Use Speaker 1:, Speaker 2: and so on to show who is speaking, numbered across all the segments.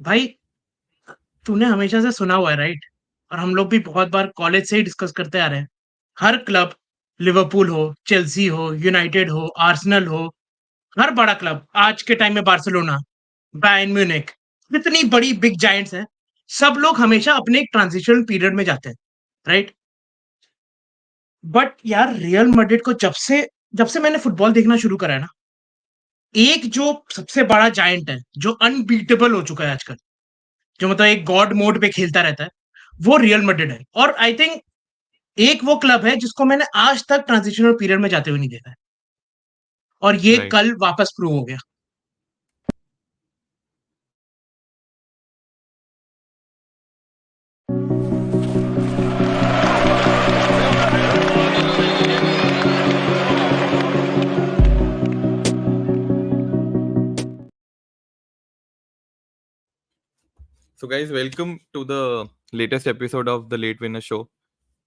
Speaker 1: भाई तूने हमेशा से सुना हुआ है राइट? और हम लोग भी बहुत बार कॉलेज से ही डिस्कस करते आ रहे हैं। हर क्लब, लिवरपूल हो, चेल्सी हो, यूनाइटेड हो, आर्सेनल हो, हर बड़ा क्लब, आज के टाइम में बार्सिलोना, बायर्न म्यूनिख, जितनी बड़ी बिग जायंट्स हैं, सब लोग हमेशा अपने एक ट्रांजिशन पीरियड में जाते हैं, राइट? बट यार रियल मैड्रिड को जब से मैंने फुटबॉल देखना शुरू करा है ना, एक जो सबसे बड़ा जायंट है, जो अनबीटेबल हो चुका है आजकल, जो मतलब एक गॉड मोड पे खेलता रहता है, वो रियल मैड्रिड है। और आई थिंक एक वो क्लब है जिसको मैंने आज तक ट्रांजिशनल पीरियड में जाते हुए नहीं देखा है, और ये
Speaker 2: राइट।
Speaker 1: कल वापस प्रूव हो गया।
Speaker 2: So, guys, welcome to the latest episode of the Late Winner Show.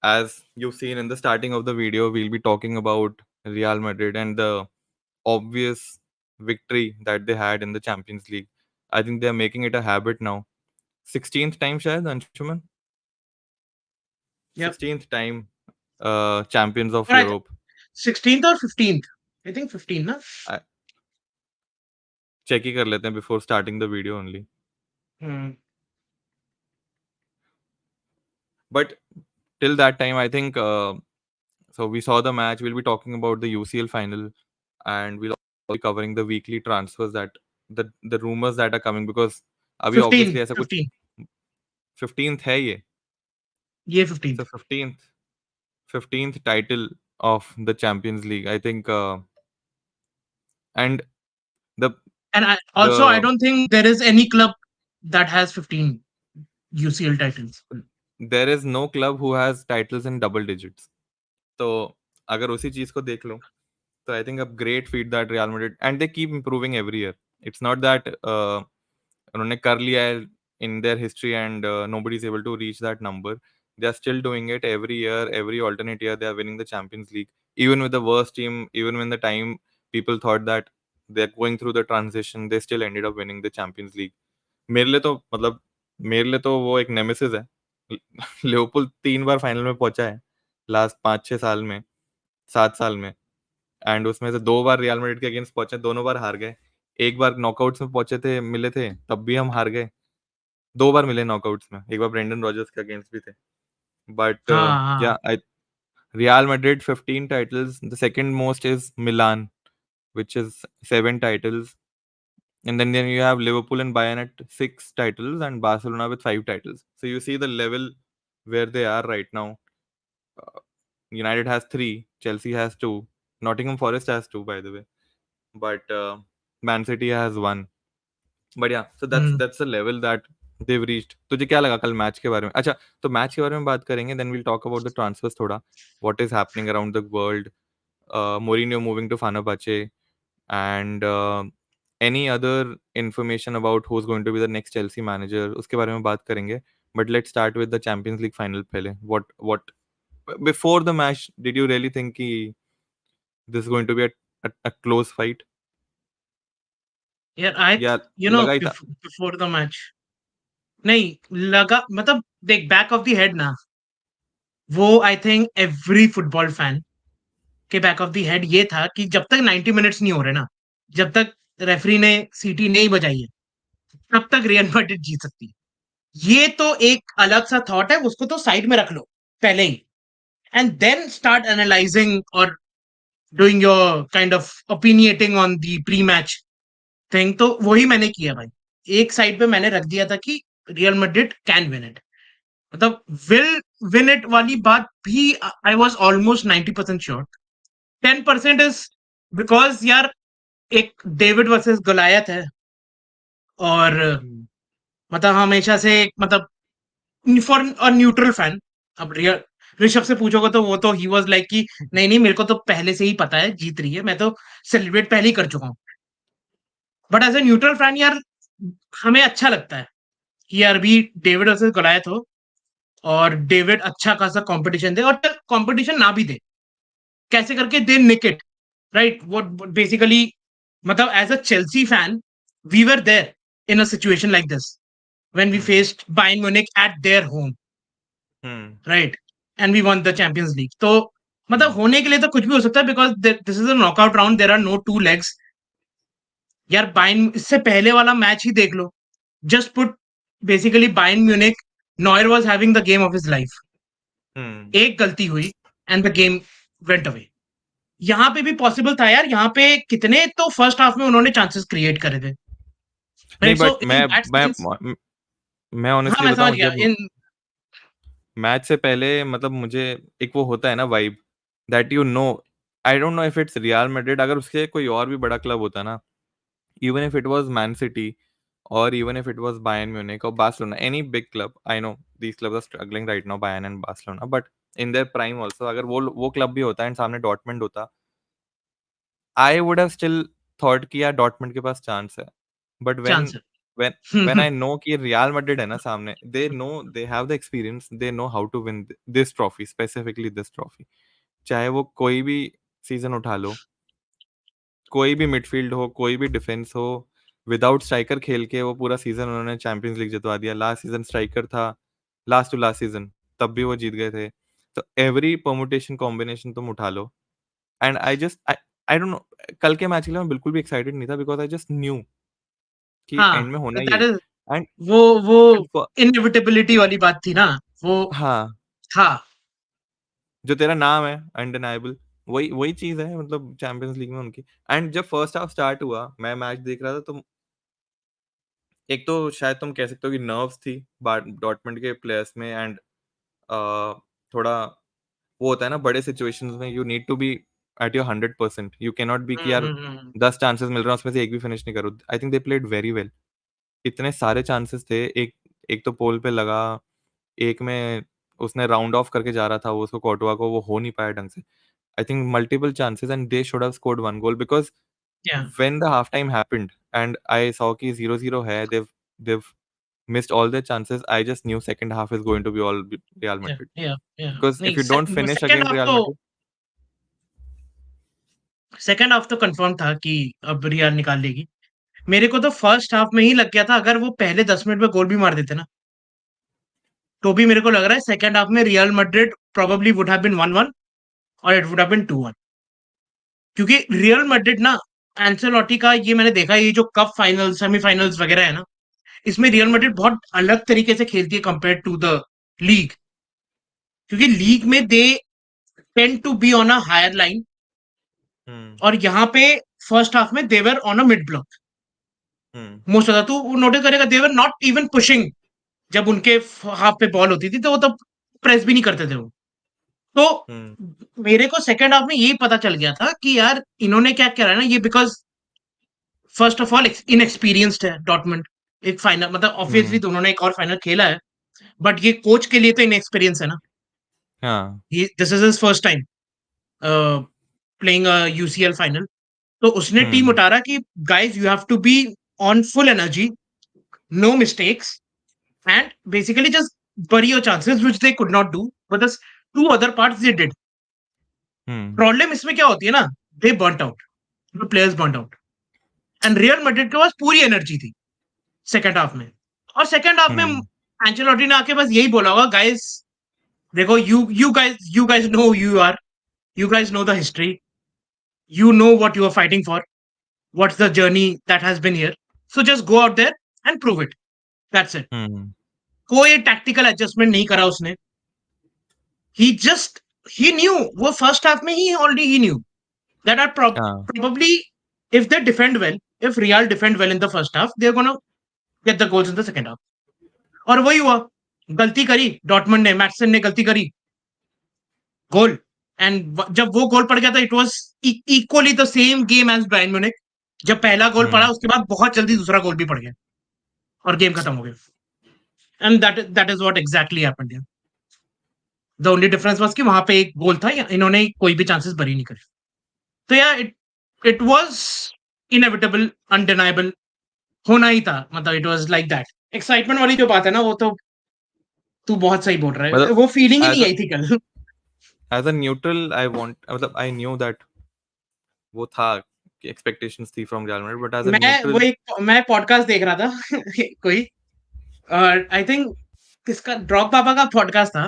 Speaker 2: As you've seen in the starting of the video, we'll be talking about Real Madrid and the obvious victory that they had in the Champions League. I think they're making it a habit now. 16th time, shayad, Anshuman?
Speaker 1: Yep.
Speaker 2: 16th time champions of
Speaker 1: और आई
Speaker 2: Europe.
Speaker 1: 16th और 15th, I think 15 ना।
Speaker 2: I, check ही कर लेते हैं before starting the video only.
Speaker 1: Hmm.
Speaker 2: But till that time, I think so. We saw the match. We'll be talking about the UCL final, and we'll also be covering the weekly transfers that the rumors that are coming because अभी
Speaker 1: 15
Speaker 2: obviously ऐसा कुछ
Speaker 1: 15
Speaker 2: 15th है ये.
Speaker 1: ये
Speaker 2: So
Speaker 1: 15th।
Speaker 2: 15th title of the Champions League. I think and the
Speaker 1: and also I
Speaker 2: the
Speaker 1: don't think there is any club that has 15 UCL titles.
Speaker 2: there is no club who has titles in double digits. तो अगर उसी चीज को देख लो तो I think a great feat that Real Madrid and they keep improving every year. It's not that उन्होंने कर लिया है in their history and nobody is able to reach that number. They are still doing it every year, every alternate year. They are winning the Champions League, even with the worst team, even when the time people thought that they're going through the transition, they still ended up winning the Champions League. मेरे लिए तो मतलब मेरे लिए तो वो एक nemesis है. लिवरपूल 3 बार फाइनल में पहुंचा है लास्ट 5-6 साल में, 7 साल में. एंड उसमें से 2 बार रियल मैड्रिड के अगेंस्ट पहुंचे, दोनों बार हार गए. एक बार नॉकआउट्स में पहुंचे थे, मिले थे, तब भी हम हार गए. 2 बार मिले नॉकआउट्स में, एक बार ब्रेंडन रॉजर्स के अगेंस्ट भी थे. बट
Speaker 1: हाँ हाँ।
Speaker 2: या Real Madrid 15 titles. The second most is Milan, which is 7 titles. And then you have Liverpool and Bayern at 6 titles and Barcelona with 5 titles. So you see the level where they are right now. Uh, United has 3, Chelsea has 2, Nottingham Forest has 2, by the way. But Man City has 1. But yeah, so
Speaker 1: hmm.
Speaker 2: that's the level that they've reached. तुझे क्या लगा कल match के बारे में? अच्छा, तो match के बारे में बात करेंगे. Then we'll talk about the transfers थोड़ा. What is happening around the world? Mourinho moving to Fenerbahce, and any other information about who's going to be the next Chelsea manager, उसके बारे में बात करेंगे. But let's start with the Champions League final पहले. What before the match did you really think कि this is going to be a close fight?
Speaker 1: यार आई
Speaker 2: या
Speaker 1: you know
Speaker 2: लगा ही था?
Speaker 1: बिफोर द मैच नहीं लगा, मतलब देख बैक ऑफ द हेड ना, वो I think every football fan के बैक ऑफ द हेड ये था कि जब तक 90 मिनट्स नहीं हो रहे ना, जब तक रेफरी ने सीटी नहीं बजाई है, तब तक रियल मैड्रिड जीत सकती है। ये तो एक अलग सा थॉट है, उसको तो साइड में रख लो पहले ही, एंड देन स्टार्ट एनालाइजिंग और doing your kind of opinionating on the pre match thing. तो वही मैंने किया भाई, एक साइड पे मैंने रख दिया था कि real Madrid can win it, मतलब विल विन इट वाली बात भी I was almost 90% sure. 10% is because यार एक डेविड वर्सेस गोलायत है, और मतलब हमेशा से मतलब फॉर अ न्यूट्रल फैन, अब रियल ऋषभ से पूछोगे तो वो तो ही वाज लाइक कि नहीं नहीं मेरे को तो पहले से ही पता है जीत रही है, मैं तो सेलिब्रेट पहले ही कर चुका हूँ। But as a neutral fan यार हमें अच्छा लगता है कि यार भी डेविड वर्सेस गोलायत हो, और डेविड अच्छा खासा कंपटीशन दे, और कंपटीशन ना भी दे, कैसे करके दे निक इट, राइट? वो बेसिकली मतलब as a Chelsea fan we were there in a situation like this, when we
Speaker 2: Hmm.
Speaker 1: faced Bayern Munich at their home,
Speaker 2: Hmm.
Speaker 1: right? And we won the Champions League. तो मतलब
Speaker 2: Hmm.
Speaker 1: होने के लिए तो कुछ भी हो सकता है, because this is a knockout round, there are no two legs. यार बायन इससे पहले वाला मैच ही देख लो, just put basically Bayern Munich, Neuer was having the game of his life.
Speaker 2: Hmm.
Speaker 1: एक गलती हुई and the game went away. यहाँ पे भी पॉसिबल था यार, यहाँ पे कितने तो फर्स्ट हाफ में उन्होंने चांसेस क्रिएट करे थे,
Speaker 2: नहीं
Speaker 1: right? So
Speaker 2: but
Speaker 1: in that sense,
Speaker 2: मैं
Speaker 1: हाँ
Speaker 2: ऑनेस्टली
Speaker 1: मैं समझ
Speaker 2: बताऊं,
Speaker 1: गया
Speaker 2: जब
Speaker 1: इन,
Speaker 2: मैच से पहले मतलब मुझे एक वो होता है ना vibe, that you know, I don't know if it's real Madrid, अगर उसके कोई और भी बड़ा क्लब होता ना, even if it was Man City or even if it was Bayern Munich or Barcelona, any big club, I know these clubs are struggling right now, Bayern and Barcelona, but in their prime also, अगर वो club भी होता and सामने Dortmund होता, I would have still thought कि यार Dortmund के पास chance है, but when
Speaker 1: chance
Speaker 2: when when I know कि रियल मैड्रिड है ना सामने, they know, they have the experience, they know how to win this trophy, specifically this trophy, चाहे वो कोई भी सीजन उठा लो, कोई भी मिडफील्ड हो, कोई भी डिफेंस हो, विदाउट स्ट्राइकर खेल के वो पूरा सीज़न उन्होंने चैंपियंस लीग जितवा दिया। लास्ट सीज़न स्ट्राइकर था, लास्ट टू लास्ट सीज़न, तब भी वो जीत गए थे। तो एवरी परम्यूटेशन कॉम्बिनेशन तुम उठा लो, एंड आई डोंट नो, कल के मैच के लिए मैं बिल्कुल भी एक्साइटेड नहीं था, बिकॉज़ आई जस्ट न्यू कि
Speaker 1: हाँ,
Speaker 2: एंड में होना ही
Speaker 1: दैट
Speaker 2: है।
Speaker 1: इज,
Speaker 2: एंड
Speaker 1: वो
Speaker 2: एंड फ
Speaker 1: इनएविटेबिलिटी वाली बात थी ना, वो
Speaker 2: हाँ,
Speaker 1: था।
Speaker 2: जो तेरा नाम है अनडिनायबल, वही वही चीज़ है मतलब चैंपियंस लीग में उनकी। एंड जब फर्स्ट हाफ स्टार्ट हुआ, मैं मैच देख रहा था, तो एक तो शायद तुम कह सकते हो कि नर्व्स थी डॉर्टमुंड के प्लेयर्स में, एंड थोड़ा वो होता है ना बड़े सिचुएशंस में, you need to be at your 100%, you can not be कि यार
Speaker 1: हुँ।
Speaker 2: 10 चांसेस मिल रहे हैं उसमें से एक भी फिनिश नहीं करो। आई think they played very well, इतने सारे चांसेस थे, एक एक तो पोल पे लगा, एक में उसने राउंड ऑफ करके जा रहा था वो उसको कोर्टवा को, वो हो नहीं पाया ढंग से। I think multiple chances and they should have scored one goal, because
Speaker 1: या,
Speaker 2: when the halftime happened and I saw कि 0-0 है, they've missed all their chances, I just knew second half is going to be all Real Madrid.
Speaker 1: या।
Speaker 2: Because if
Speaker 1: नहीं,
Speaker 2: you don't finish
Speaker 1: second
Speaker 2: against
Speaker 1: half
Speaker 2: Real
Speaker 1: तो,
Speaker 2: Madrid,
Speaker 1: second half तो confirm था कि अब real निकाल लेगी। मेरे को तो फर्स्ट हाफ में ही लग गया था, अगर वो पहले 10 मिनट में गोल भी मार देते ना, तो भी मेरे को लग रहा है सेकंड हाफ में Real Madrid probably would have been 1-1 और इट वुड हैव बीन 2-1। क्योंकि रियल मैड्रिड ना, एंसेलोटी का ये मैंने देखा है, ये जो कप फाइनल, सेमीफाइनल्स वगैरह है ना, इसमें रियल मैड्रिड बहुत अलग तरीके से खेलती है कंपेयर टू द लीग। क्योंकि लीग में they tend to be on a higher line,
Speaker 2: hmm,
Speaker 1: और यहाँ पे फर्स्ट हाफ में they're on a mid block
Speaker 2: hmm,
Speaker 1: most ज्यादा। तू नोटिस करेगा देवर नॉट इवन पुशिंग, जब उनके हाफ पे बॉल होती थी तो वो तब प्रेस भी नहीं करते थे वो। तो
Speaker 2: hmm,
Speaker 1: मेरे को सेकंड हाफ में यही पता चल गया था कि यार इन्होंने क्या करा है ना, ये because first of all inexperienced है डॉटमंड। एक फाइनल मतलब ऑब्वियसली
Speaker 2: hmm,
Speaker 1: दोनों ने एक और फाइनल खेला है, बट ये कोच के लिए तो इनएक्सपीरियंस है ना।
Speaker 2: हाँ,
Speaker 1: this is his first time playing a UCL final. तो उसने टीम
Speaker 2: hmm,
Speaker 1: उतारा कि guys you have to be on full energy, no mistakes, and basically just bury your chances, which they could not do, but the two other parts they did.
Speaker 2: hmm,
Speaker 1: problem इसमें क्या होती है ना, they burnt out, the players burnt out, and Real Madrid के पास पूरी energy थी second half में। और सेकंड हाफ में
Speaker 2: hmm,
Speaker 1: एंचेलोटी ने आके बस यही बोला होगा, गाइस देखो, you guys know you are, you guys know the history, you know what you are fighting for, what's the journey that has been here, so just go out there and prove it, that's it.
Speaker 2: hmm,
Speaker 1: कोई tactical adjustment नहीं करा उसने, he just, he knew, वो first half में ही already he knew that are
Speaker 2: हाँ,
Speaker 1: probably, if they defend well, if Real defend well in the first half, they're going to get the goals in the second half. और वही हुआ, गलती करी Dortmund ने, Maxon ने गलती करी, गोल। एंड जब वो गोल पड़ गया था, it was equally the same game as Bayern Munich. जब पहला गोल पड़ा
Speaker 2: hmm,
Speaker 1: उसके बाद बहुत जल्दी दूसरा गोल भी पड़ गया और गेम खत्म हो गया। And that is what exactly happened. The only difference was कि वहां पे एक गोल था, इन्होंने कोई भी चांसेस भरी नहीं करे। तो यार इट वाज इनएविटेबल, अनडिनाइबल, होना ही था, मतलब it was like that. Excitement वाली जो बात है ना, वो तो तू बहुत सही बोल रहा है,
Speaker 2: मतलब
Speaker 1: वो फीलिंग ही
Speaker 2: एज
Speaker 1: नहीं
Speaker 2: अ
Speaker 1: आई थी कल।
Speaker 2: As a neutral I want, मतलब आई न्यू दैट वो था कि एक्सपेक्टेशंस थी from Real Madrid, but as a neutral,
Speaker 1: मैं पॉडकास्ट देख रहा था कोई, आई थिंक किसका ड्रॉप पापा का पॉडकास्ट था।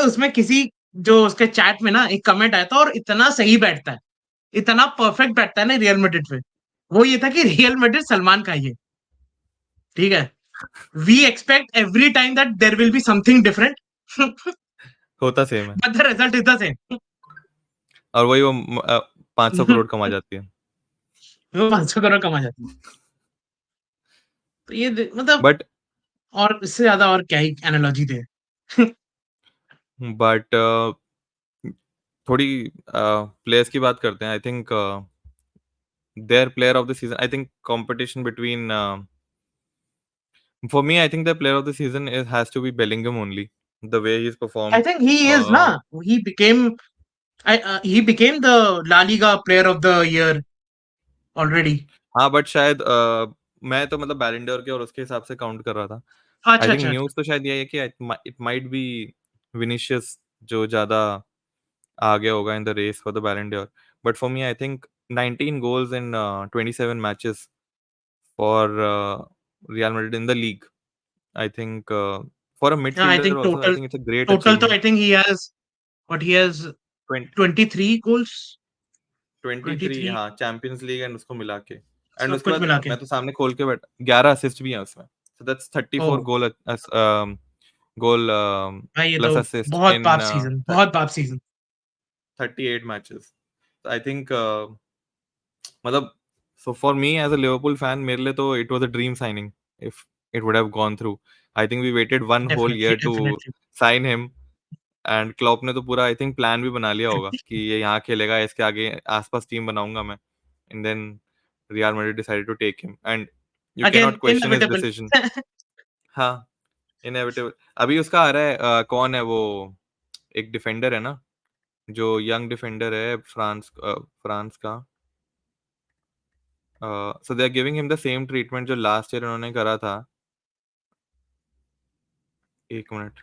Speaker 1: उसमें किसी जो उसके चैट में ना एक कमेंट आया था और इतना सही बैठता है, इतना परफेक्ट बैठता है ना रियल मैड्रिड पे। वो ये था कि रियल मैड्रिड सलमान का ही है, ठीक है? We expect every time that there will be something different
Speaker 2: होता सेम है,
Speaker 1: but the result is the same.
Speaker 2: और वही वो 500 करोड़ कमा जाती है।
Speaker 1: वो 500 करोड़ कमा जाती है। तो ये मतलब
Speaker 2: बट
Speaker 1: और इससे ज्यादा और क्या ही एनालॉजी दे।
Speaker 2: बट थोड़ी प्लेयर्स की बात करते हैं। I think their player of the season, I think competition between, for me, I think the player of the season is has to be Bellingham only. The way he's
Speaker 1: I
Speaker 2: performed.
Speaker 1: Think he is ना,
Speaker 2: Uh,
Speaker 1: he became he became the La Liga player of the year already.
Speaker 2: हाँ, but शायद मैं तो मतलब Ballon d'Or के और उसके हिसाब से काउंट कर रहा था। आई
Speaker 1: अच्छा,
Speaker 2: थिंक
Speaker 1: अच्छा, अच्छा।
Speaker 2: न्यूज़ तो शायद ये है कि इट माइट बी विनिशियस जो ज़्यादा आगे होगा in the race for the Ballon d'Or. But for me, I think 19 goals in 27 matches for Real Madrid in the league. I think for a
Speaker 1: Yeah, I
Speaker 2: midfielder
Speaker 1: think
Speaker 2: also, I think it's a great
Speaker 1: total तो
Speaker 2: achievement.
Speaker 1: I think he has what he has
Speaker 2: 20
Speaker 1: 23 goals,
Speaker 2: 23,
Speaker 1: 23
Speaker 2: हाँ, champions league and उसको मिला के, and
Speaker 1: सब
Speaker 2: उसके
Speaker 1: कुछ
Speaker 2: बाद
Speaker 1: मिला के।
Speaker 2: मैं तो सामने खोल के बैठ, 11 असिस्ट भी हैं उसमें, सो दैट्स 34
Speaker 1: ओह!
Speaker 2: गोल
Speaker 1: भाई ये तो
Speaker 2: प्लस असिस्ट
Speaker 1: बहुत
Speaker 2: इन
Speaker 1: पाप सीज़न, बहुत पाप सीज़न।
Speaker 2: 38 मैचेस। आई थिंक मतलब, so for me as a Liverpool fan, मेरे लिए तो it was a dream signing if it would have gone through. I think we waited one whole
Speaker 1: definitely,
Speaker 2: year two
Speaker 1: definitely.
Speaker 2: Sign him, and Klopp ने तो पूरा I think plan भी बना लिया होगा कि ये यहाँ खेलेगा, इसके आगे आसपास टीम बनाऊंगा मैं, and then Real Madrid decided to take him, and you can
Speaker 1: again
Speaker 2: not question his
Speaker 1: inevitable.
Speaker 2: Decision. हाँ, इनएविटेबल। अभी उसका आ रहा है, कौन है वो, एक डिफेंडर है ना, जो यंग डिफेंडर है फ्रांस का, so they are giving him the same treatment जो लास्ट ईयर उन्होंने करा था। एक मिनट,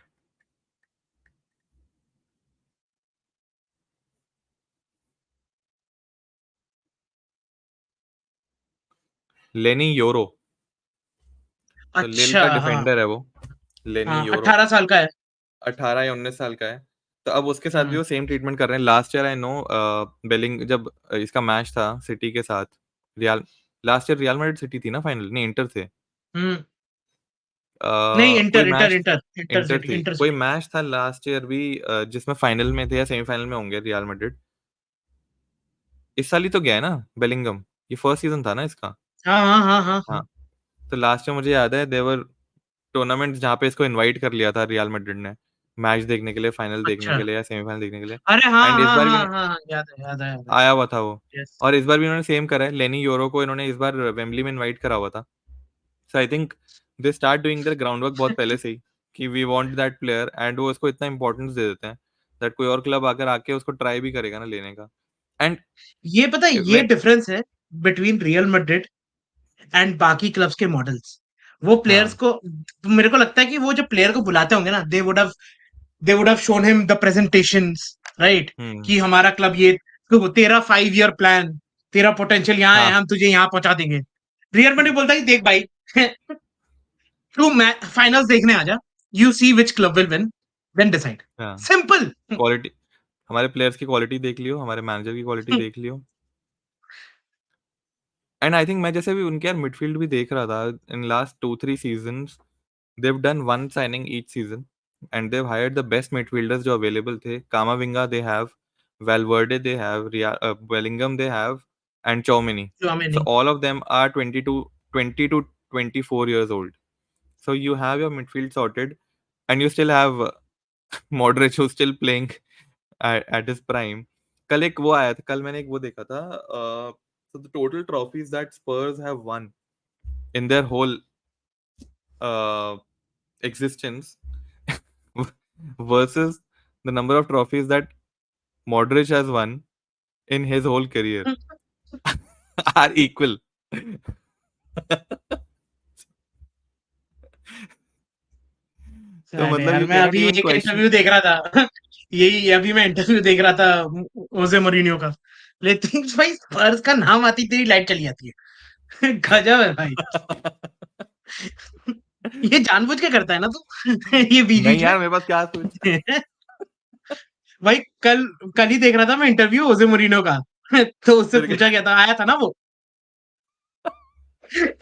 Speaker 2: लेनी योरो, तो लिल
Speaker 1: अच्छा,
Speaker 2: का
Speaker 1: हाँ,
Speaker 2: डिफेंडर है वो, लेनी
Speaker 1: हाँ,
Speaker 2: योरो।
Speaker 1: 18 साल का है।
Speaker 2: 18 या 19 साल का है। तो अब उसके साथ भी
Speaker 1: हुँ,
Speaker 2: वो सेम ट्रीटमेंट कर रहे हैं। लास्ट ईयर आई नो, बेलिंग जब इसका मैच था सिटी के साथ, real last year real Madrid city थी ना फाइनल, नहीं इंटर थे।
Speaker 1: हुँ।
Speaker 2: अ,
Speaker 1: नहीं,
Speaker 2: कोई
Speaker 1: inter inter
Speaker 2: match,
Speaker 1: inter inter
Speaker 2: inter
Speaker 1: city,
Speaker 2: थी,
Speaker 1: इंटर
Speaker 2: कोई
Speaker 1: सिटी।
Speaker 2: मैच था लास्ट ईयर भी, जिसमें फाइनल में थे या सेमीफाइनल में होंगे रियल मैड्रिड। इस साल ही तो गया है ना बेलिंगम, ये फर्स्ट सीजन था ना इसका।
Speaker 1: हाँ, हाँ, हाँ, हाँ,
Speaker 2: हाँ,
Speaker 1: हाँ।
Speaker 2: तो लास्ट ईयर मुझे याद है देवर टूर्नामेंट जहाँ पे इसको इनवाइट कर लिया था रियल मैड्रिड ने, मैच देखने के लिए, फाइनल देखने
Speaker 1: अच्छा।
Speaker 2: के लिए या सेमीफाइनल देखने के लिए।
Speaker 1: अरे हाँ,
Speaker 2: एंड इस
Speaker 1: हाँ,
Speaker 2: बार भी
Speaker 1: हाँ, हाँ, हाँ, याद है, याद है, याद है।
Speaker 2: आया हुआ था वो,
Speaker 1: यस।
Speaker 2: और इस बार भी उन्होंने सेम करा है, लेनी यूरो को इन्होंने इस बार वेम्बली में इनवाइट करा हुआ था। So I think they start doing their ground work बहुत पहले से ही, कि we want that player, and वो इसको इतना इंपॉर्टेंस दे देते हैं दैट कोई और क्लब आकर आके उसको ट्राई भी करेगा ना लेने का। एंड
Speaker 1: ये पता है ये
Speaker 2: व्हेन,
Speaker 1: डिफरेंस है बिटवीन रियल मैड्रिड एंड बाकी क्लब्स के मॉडल्स। वो प्लेयर्स
Speaker 2: हाँ,
Speaker 1: को मेरे को लगता है कि वो जो प्लेयर को बुलाते होंगे ना, they would have shown him the presentations, right?
Speaker 2: Hmm,
Speaker 1: कि हमारा क्लब ये, तो तेरा 5 ईयर प्लान, तेरा पोटेंशियल यहाँ है,
Speaker 2: हाँ,
Speaker 1: हम तुझे यहाँ पहुंचा देंगे। रियल मैड्रिड बोलता है कि देख भाई तू मैच फाइनल्स देखने आ जा, you see which club will win, then decide.
Speaker 2: हाँ,
Speaker 1: सिंपल।
Speaker 2: क्वालिटी, हमारे प्लेयर्स की क्वालिटी देख लियो, हमारे मैनेजर की क्वालिटी देख लियो। एंड आई थिंक मैं जैसे भी उनके यार मिडफील्ड भी देख रहा था in last 2-3 seasons, they've done one signing each season, and they've hired the best midfielders जो available थे। Kamavinga they have, Valverde they have, Bellingham they have, and Tchouaméni.
Speaker 1: जो हमें
Speaker 2: So
Speaker 1: नहीं।
Speaker 2: all of them are 20 to 24 years old. So you have your midfield sorted, and you still have Modric who's still playing at his prime. कल एक वो आया था, कल मैंने एक वो देखा था, so the total trophies that Spurs have won in their whole uh, existence versus the number of trophies that Modric has won in his whole career are equal. तो
Speaker 1: अरे
Speaker 2: मतलब
Speaker 1: यार
Speaker 2: you
Speaker 1: मैं
Speaker 2: cannot
Speaker 1: अभी
Speaker 2: even
Speaker 1: एक
Speaker 2: question.
Speaker 1: Interview देख रहा था यही अभी मैं इंटरव्यू देख रहा था ओजे मोरिनियो का, लेकिन भाई स्पर्स का नाम आती तेरी लाइट चली जाती है। गजब है भाई। ये जानबूझ के करता है ना तू ये
Speaker 2: नहीं
Speaker 1: बीच-बीच में।
Speaker 2: यार, मेरे पास क्या सोच
Speaker 1: भाई कल कल ही देख रहा था मैं इंटरव्यू होज़े मोरिन्यो का तो उससे
Speaker 2: फिर
Speaker 1: पूछा
Speaker 2: क्या
Speaker 1: गया था, आया था ना वो।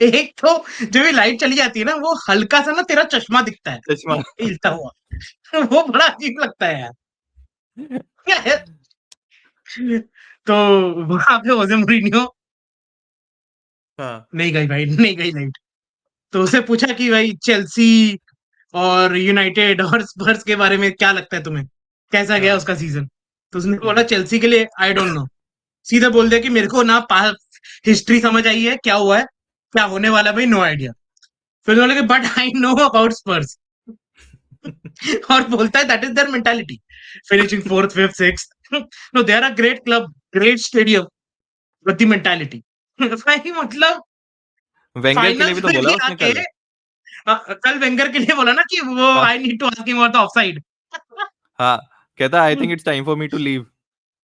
Speaker 1: एक तो जब ये लाइट चली जाती है ना, वो हल्का-सा ना तेरा चश्मा दिखता है,
Speaker 2: चश्मा
Speaker 1: हिलता हुआ। वो बड़ा अजीब लगता है यार। तो वहाँ पे होज़े मोरिन्यो
Speaker 2: हाँ,
Speaker 1: नहीं गई भाई, नहीं गई लाइट। तो उससे पूछा कि भाई चेल्सी और यूनाइटेड और स्पर्स के बारे में क्या लगता है तुम्हें? कैसा गया
Speaker 2: हाँ,
Speaker 1: उसका सीज़न? तो उसने बोला
Speaker 2: हुँ,
Speaker 1: चेल्सी के लिए आई डोंट नो। सीधा बोल दिया कि मेरे को ना हिस्ट्री समझ आई है, क्या हुआ है, क्या होने वाला है भाई नो आइडिया। फिर बोले कि but I know about Spurs और बोलता है that is there mentality. Finishing 4th, 5th, 6th no they are a great club, great stadium with the mentality. भाई मतलब
Speaker 2: वेंगर के लिए भी
Speaker 1: फाइनल्स
Speaker 2: तो
Speaker 1: में
Speaker 2: बोला
Speaker 1: भी
Speaker 2: उसने
Speaker 1: आके
Speaker 2: कल।
Speaker 1: कल वेंगर के लिए बोला ना कि वो
Speaker 2: हाँ,
Speaker 1: I need to ask him about the offside.
Speaker 2: हाँ, कहता I think it's time for me to leave.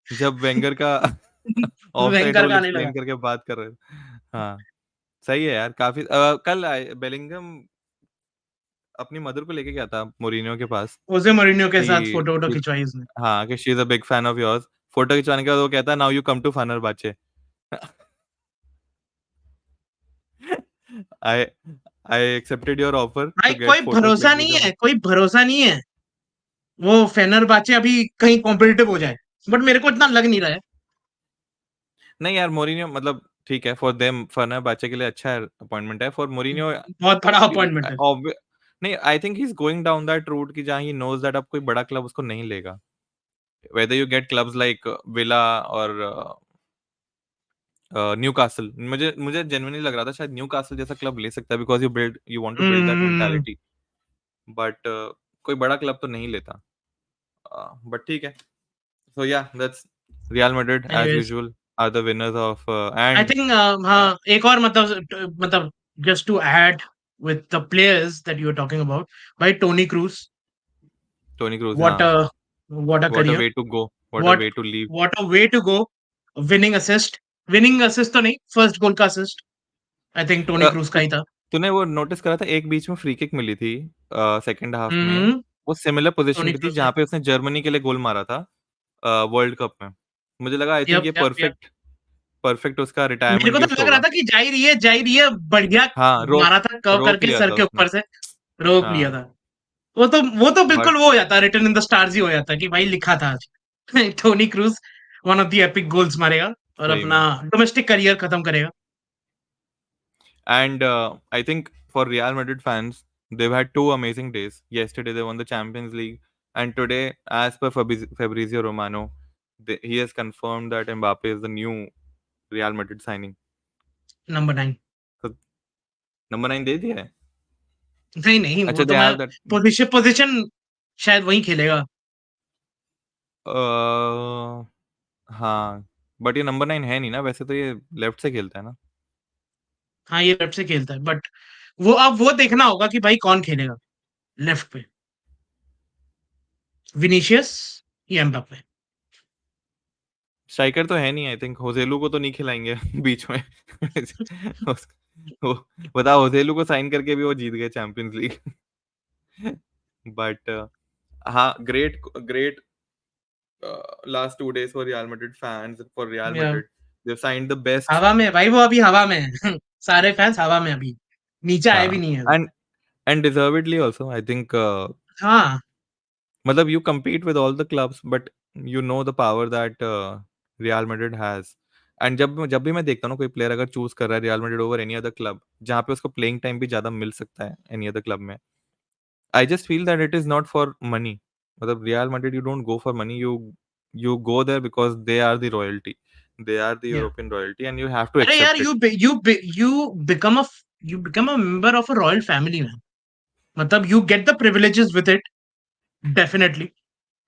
Speaker 2: जब वेंगर का ऑफसाइड
Speaker 1: वेंगर
Speaker 2: रूल
Speaker 1: का आने लगा।
Speaker 2: एक्सप्लेन करके बात कर रहे थे। हाँ, सही है यार काफ़ी कल बेलिंघम अपनी मदर को लेके गया था मोरिनियो के पास
Speaker 1: ओजे मोरिन्यो के साथ
Speaker 2: कि
Speaker 1: फोटो-वोटो
Speaker 2: कि
Speaker 1: खिंचवाई उसने।
Speaker 2: हाँ, कि she is a big fan of yours. Photo खिंचवाने के बाद वो कहता है now you come to Fenerbahce. I I accepted your offer
Speaker 1: भाई
Speaker 2: टू गेट
Speaker 1: कोई
Speaker 2: फोटोज़
Speaker 1: भरोसा
Speaker 2: लाइक दिस
Speaker 1: नहीं
Speaker 2: एंड
Speaker 1: है, कोई भरोसा नहीं है। वो फेनेर्बाचे अभी कहीं कॉम्पिटिटिव हो जाए। बट मेरे को इतना लग नहीं रहा है।
Speaker 2: नहीं यार मोरिनियो मतलब ठीक है फॉर देम फेनेर्बाचे के लिए अच्छा अपॉइंटमेंट है। फॉर मोरिनियो
Speaker 1: बहुत बड़ा
Speaker 2: वी
Speaker 1: अपॉइंटमेंट है।
Speaker 2: ऑब्वि नहीं I think he is going down that route कि जहाँ ही नोज़ दैट अब कोई बड़ा क्लब उसको नहीं लेगा। Whether you get clubs like villa और न्यूकासल मुझे मुझे जेन्युइनली लग रहा था शायद न्यूकासल जैसा क्लब ले सकता है because you want to
Speaker 1: hmm,
Speaker 2: build that
Speaker 1: hmm, hmm.
Speaker 2: Mentality but कोई बड़ा क्लब तो नहीं लेता। बट ठीक है। So yeah, that's Real Madrid as
Speaker 1: anyways
Speaker 2: usual are the winners of
Speaker 1: I
Speaker 2: and
Speaker 1: think
Speaker 2: uh,
Speaker 1: हाँ, एक और मतलब just to add with the players that you are talking about भाई Toni Kroos
Speaker 2: Toni Kroos.
Speaker 1: What
Speaker 2: हाँ,
Speaker 1: a what a
Speaker 2: what a
Speaker 1: career
Speaker 2: way to go! What a
Speaker 1: what
Speaker 2: way to leave.
Speaker 1: What a way to go winning assist तो नहीं first goal का assist I think Toni Kroos का
Speaker 2: तू
Speaker 1: ही था।
Speaker 2: तूने वो notice करा था एक बीच में फ्री किक मिली थी सेकंड हाफ
Speaker 1: हुँ,
Speaker 2: में
Speaker 1: हुँ,
Speaker 2: वो सिमिलर पोजीशन
Speaker 1: टोनी
Speaker 2: पे थी
Speaker 1: क्रूज़ ने
Speaker 2: जहाँ पे उसने जर्मनी के लिए गोल मारा था वर्ल्ड कप में। मुझे लगा आई थिंक ये
Speaker 1: यप।
Speaker 2: परफेक्ट परफेक्ट उसका
Speaker 1: मेरे
Speaker 2: रिटायरमेंट
Speaker 1: को तो
Speaker 2: गिफ्ट
Speaker 1: लग रहा
Speaker 2: होगा।
Speaker 1: था कि जा ही रही है, बढ़िया
Speaker 2: हाँ, रोक
Speaker 1: मारा था कर्व
Speaker 2: रोक
Speaker 1: करके
Speaker 2: लिया
Speaker 1: सर
Speaker 2: था
Speaker 1: के
Speaker 2: उसने।
Speaker 1: ऊपर से, रोक लिया
Speaker 2: हाँ,
Speaker 1: था। वो तो
Speaker 2: बट
Speaker 1: बिल्कुल वो हो जाता है, रिटन इन द स्टार्स ही हो जाता है कि भाई लिखा था आज। Toni Kroos one of the epic goals मारेगा और
Speaker 2: सही
Speaker 1: अपना
Speaker 2: में।
Speaker 1: डोमेस्टिक करियर खत्म करेगा।
Speaker 2: And I think for Real Madrid fans, they've had two amazing days. Yesterday they won the Champions League, and today, as per Fabrizio Romano, he has confirmed that Mbappe is the new Real Madrid signing.
Speaker 1: Number 9
Speaker 2: तो number 9 दे दिया है?
Speaker 1: नहीं, वो
Speaker 2: अच्छा
Speaker 1: तो
Speaker 2: दे
Speaker 1: मैं
Speaker 2: have that
Speaker 1: position शायद वही खेलेगा।
Speaker 2: हाँ, बट ये नंबर 9 है नहीं ना, वैसे तो ये लेफ्ट से खेलता है ना?
Speaker 1: हाँ, ये लेफ्ट से खेलता है बट अब वो देखना होगा कि भाई कौन खेलेगा लेफ्ट पे, विनीशियस या एम्बाप्पे।
Speaker 2: स्ट्राइकर तो है नहीं आई थिंक, होसेलू को तो नहीं खिलाएँगे बीच में। उस वो बता होसेलू को साइन करके भी वो जीत गए चैंपियंस लीग। बट हाँ, great last 2 days for Real Madrid fans. For Real
Speaker 1: या
Speaker 2: Madrid, they've signed the best.
Speaker 1: हवा में भाई वो अभी हवा में है। सारे फैन्स हवा में अभी, नीचे आए भी
Speaker 2: हाँ,
Speaker 1: नहीं है अभी।
Speaker 2: and and deservedly also. I think
Speaker 1: हाँ,
Speaker 2: मतलब you compete with all the clubs, but you know the power that Real Madrid has. And जब भी मैं देखता हूँ ना कोई प्लेयर अगर चूज कर रहा है real Madrid over any other club जहाँ पे उसको प्लेइंग टाइम भी ज्यादा मिल सकता है एनी अदर क्लब में I just feel that it is not for money. मतलब Real Madrid, you don't go for money. You go there because they are the royalty. They are the
Speaker 1: या
Speaker 2: European royalty, and you have to
Speaker 1: अरे यार
Speaker 2: accept it.
Speaker 1: You become a member of a royal family man. मतलब you get the privileges with it definitely.